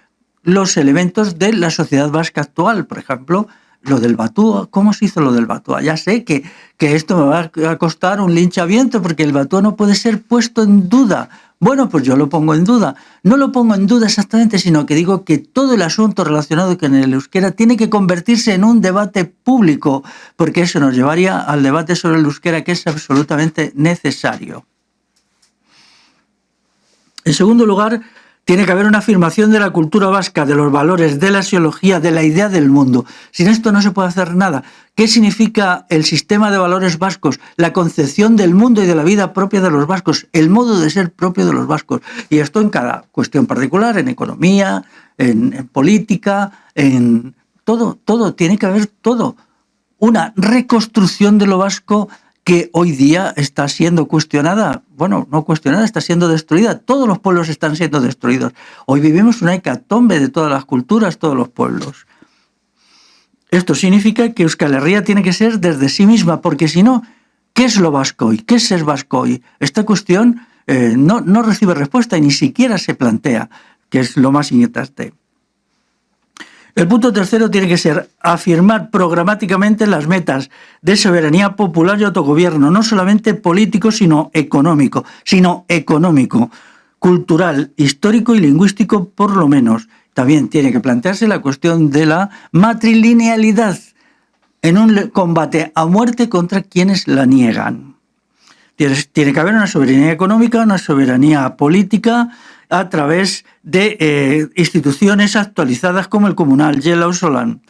los elementos de la sociedad vasca actual. Por ejemplo, lo del Batúa, ¿cómo se hizo lo del Batúa? Ya sé que esto me va a costar un linchamiento porque el Batúa no puede ser puesto en duda. Bueno, pues yo lo pongo en duda. No lo pongo en duda exactamente, sino que digo que todo el asunto relacionado con el euskera tiene que convertirse en un debate público, porque eso nos llevaría al debate sobre el euskera, que es absolutamente necesario. En segundo lugar, tiene que haber una afirmación de la cultura vasca, de los valores, de la axiología, de la idea del mundo. Sin esto no se puede hacer nada. ¿Qué significa el sistema de valores vascos? La concepción del mundo y de la vida propia de los vascos, el modo de ser propio de los vascos. Y esto en cada cuestión particular, en economía, en política, en todo, tiene que haber todo. Una reconstrucción de lo vasco que hoy día está siendo cuestionada, bueno, no cuestionada, está siendo destruida. Todos los pueblos están siendo destruidos. Hoy vivimos una hecatombe de todas las culturas, todos los pueblos. Esto significa que Euskal Herria tiene que ser desde sí misma, porque si no, ¿qué es lo vasco hoy? ¿Qué es ser vasco hoy? Esta cuestión no recibe respuesta y ni siquiera se plantea, que es lo más inquietante. El punto tercero tiene que ser afirmar programáticamente las metas de soberanía popular y autogobierno, no solamente político, sino económico, cultural, histórico y lingüístico por lo menos. También tiene que plantearse la cuestión de la matrilinealidad en un combate a muerte contra quienes la niegan. Tiene que haber una soberanía económica, una soberanía política, a través de instituciones actualizadas como el Comunal y el Auzolan.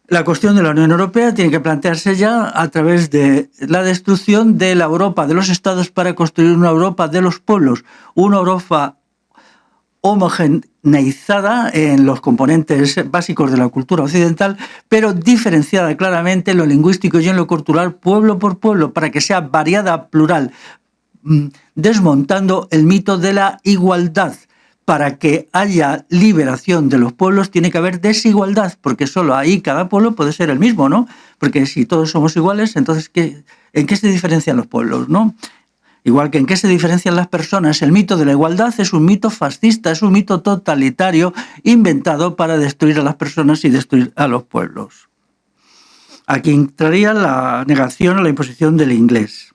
La cuestión de la Unión Europea tiene que plantearse ya a través de la destrucción de la Europa de los Estados para construir una Europa de los pueblos, una Europa homogeneizada en los componentes básicos de la cultura occidental, pero diferenciada claramente en lo lingüístico y en lo cultural, pueblo por pueblo, para que sea variada, plural, desmontando el mito de la igualdad. Para que haya liberación de los pueblos tiene que haber desigualdad, porque solo ahí cada pueblo puede ser el mismo, ¿no? Porque si todos somos iguales, entonces ¿en qué se diferencian los pueblos, no? Igual que en qué se diferencian las personas. El mito de la igualdad es un mito fascista, es un mito totalitario inventado para destruir a las personas y destruir a los pueblos. Aquí entraría la negación o la imposición del inglés.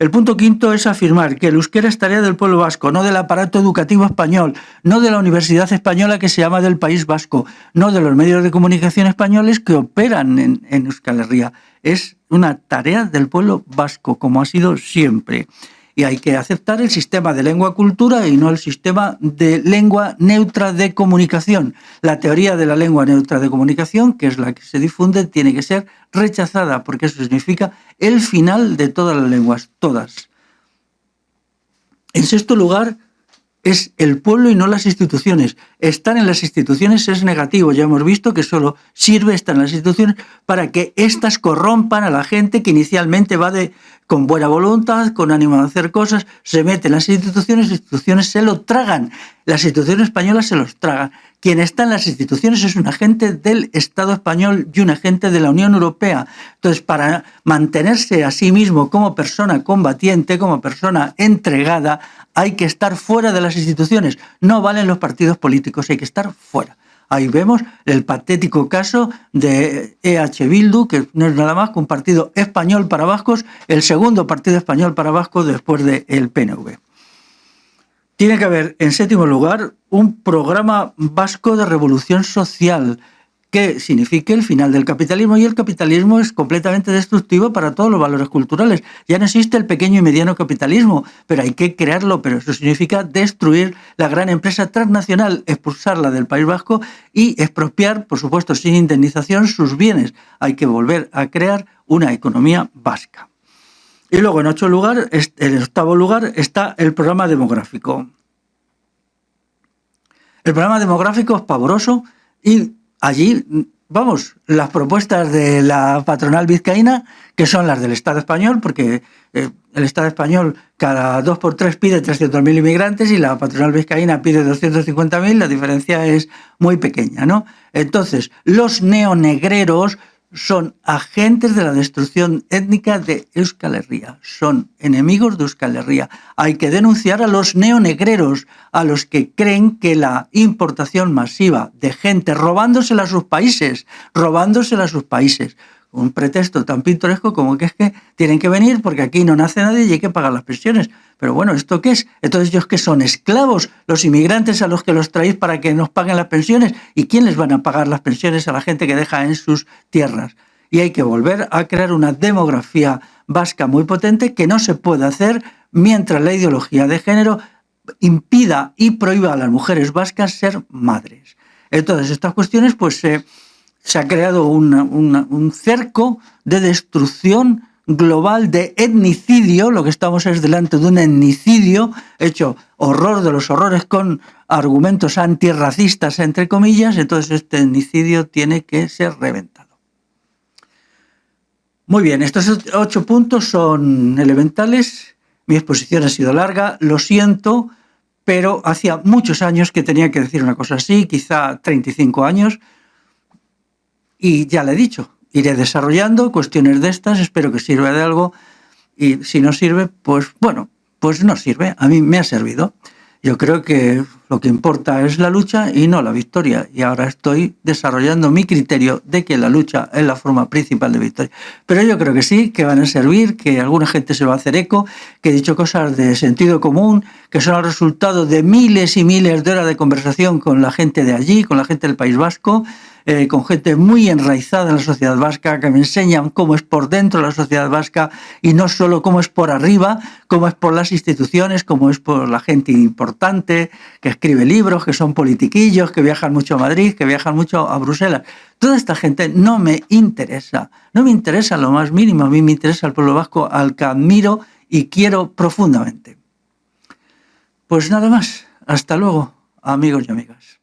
El punto quinto es afirmar que el euskera es tarea del pueblo vasco, no del aparato educativo español, no de la universidad española que se llama del País Vasco, no de los medios de comunicación españoles que operan en Euskal Herria. Es una tarea del pueblo vasco, como ha sido siempre. Y hay que aceptar el sistema de lengua-cultura y no el sistema de lengua neutra de comunicación. La teoría de la lengua neutra de comunicación, que es la que se difunde, tiene que ser rechazada, porque eso significa el final de todas las lenguas, todas. En sexto lugar, es el pueblo y no las instituciones. Estar en las instituciones es negativo. Ya hemos visto que solo sirve estar en las instituciones para que éstas corrompan a la gente que inicialmente va con buena voluntad, con ánimo de hacer cosas, se mete en las instituciones se lo tragan. Las instituciones españolas se los tragan. Quien está en las instituciones es un agente del Estado español y un agente de la Unión Europea. Entonces, para mantenerse a sí mismo como persona combatiente, como persona entregada, hay que estar fuera de las instituciones. No valen los partidos políticos, hay que estar fuera. Ahí vemos el patético caso de EH Bildu, que no es nada más que un partido español para vascos, el segundo partido español para vascos después del PNV. Tiene que haber, en séptimo lugar, un programa vasco de revolución social que signifique el final del capitalismo, y el capitalismo es completamente destructivo para todos los valores culturales. Ya no existe el pequeño y mediano capitalismo, pero hay que crearlo, pero eso significa destruir la gran empresa transnacional, expulsarla del País Vasco y expropiar, por supuesto, sin indemnización, sus bienes. Hay que volver a crear una economía vasca. Y luego, en octavo lugar, está el programa demográfico. El programa demográfico es pavoroso y allí, vamos, las propuestas de la patronal vizcaína, que son las del Estado español, porque el Estado español cada 2 por 3 pide 300.000 inmigrantes y la patronal vizcaína pide 250.000, la diferencia es muy pequeña, ¿no? Entonces, los neonegreros son agentes de la destrucción étnica de Euskal Herria, son enemigos de Euskal Herria. Hay que denunciar a los neonegreros, a los que creen que la importación masiva de gente robándosela a sus países, un pretexto tan pintoresco como que es que tienen que venir porque aquí no nace nadie y hay que pagar las pensiones. Pero bueno, ¿esto qué es? Entonces, ¿ellos qué son? ¿Esclavos? ¿Los inmigrantes a los que los traéis para que nos paguen las pensiones? ¿Y quién les van a pagar las pensiones a la gente que deja en sus tierras? Y hay que volver a crear una demografía vasca muy potente que no se puede hacer mientras la ideología de género impida y prohíba a las mujeres vascas ser madres. Entonces, estas cuestiones, pues se ha creado un cerco de destrucción global, de etnicidio. Lo que estamos es delante de un etnicidio hecho horror de los horrores con argumentos antirracistas, entre comillas. Entonces este etnicidio tiene que ser reventado. Muy bien, estos 8 puntos son elementales. Mi exposición ha sido larga, lo siento, pero hacía muchos años que tenía que decir una cosa así, quizá 35 años, y ya le he dicho, iré desarrollando cuestiones de estas, espero que sirva de algo, y si no sirve, pues bueno, pues no sirve, a mí me ha servido. Yo creo que lo que importa es la lucha y no la victoria, y ahora estoy desarrollando mi criterio de que la lucha es la forma principal de victoria. Pero yo creo que sí, que van a servir, que alguna gente se va a hacer eco, que he dicho cosas de sentido común, que son el resultado de miles y miles de horas de conversación con la gente de allí, con la gente del País Vasco, con gente muy enraizada en la sociedad vasca, que me enseñan cómo es por dentro la sociedad vasca y no solo cómo es por arriba, cómo es por las instituciones, cómo es por la gente importante, que escribe libros, que son politiquillos, que viajan mucho a Madrid, que viajan mucho a Bruselas. Toda esta gente no me interesa lo más mínimo, a mí me interesa el pueblo vasco al que admiro y quiero profundamente. Pues nada más, hasta luego, amigos y amigas.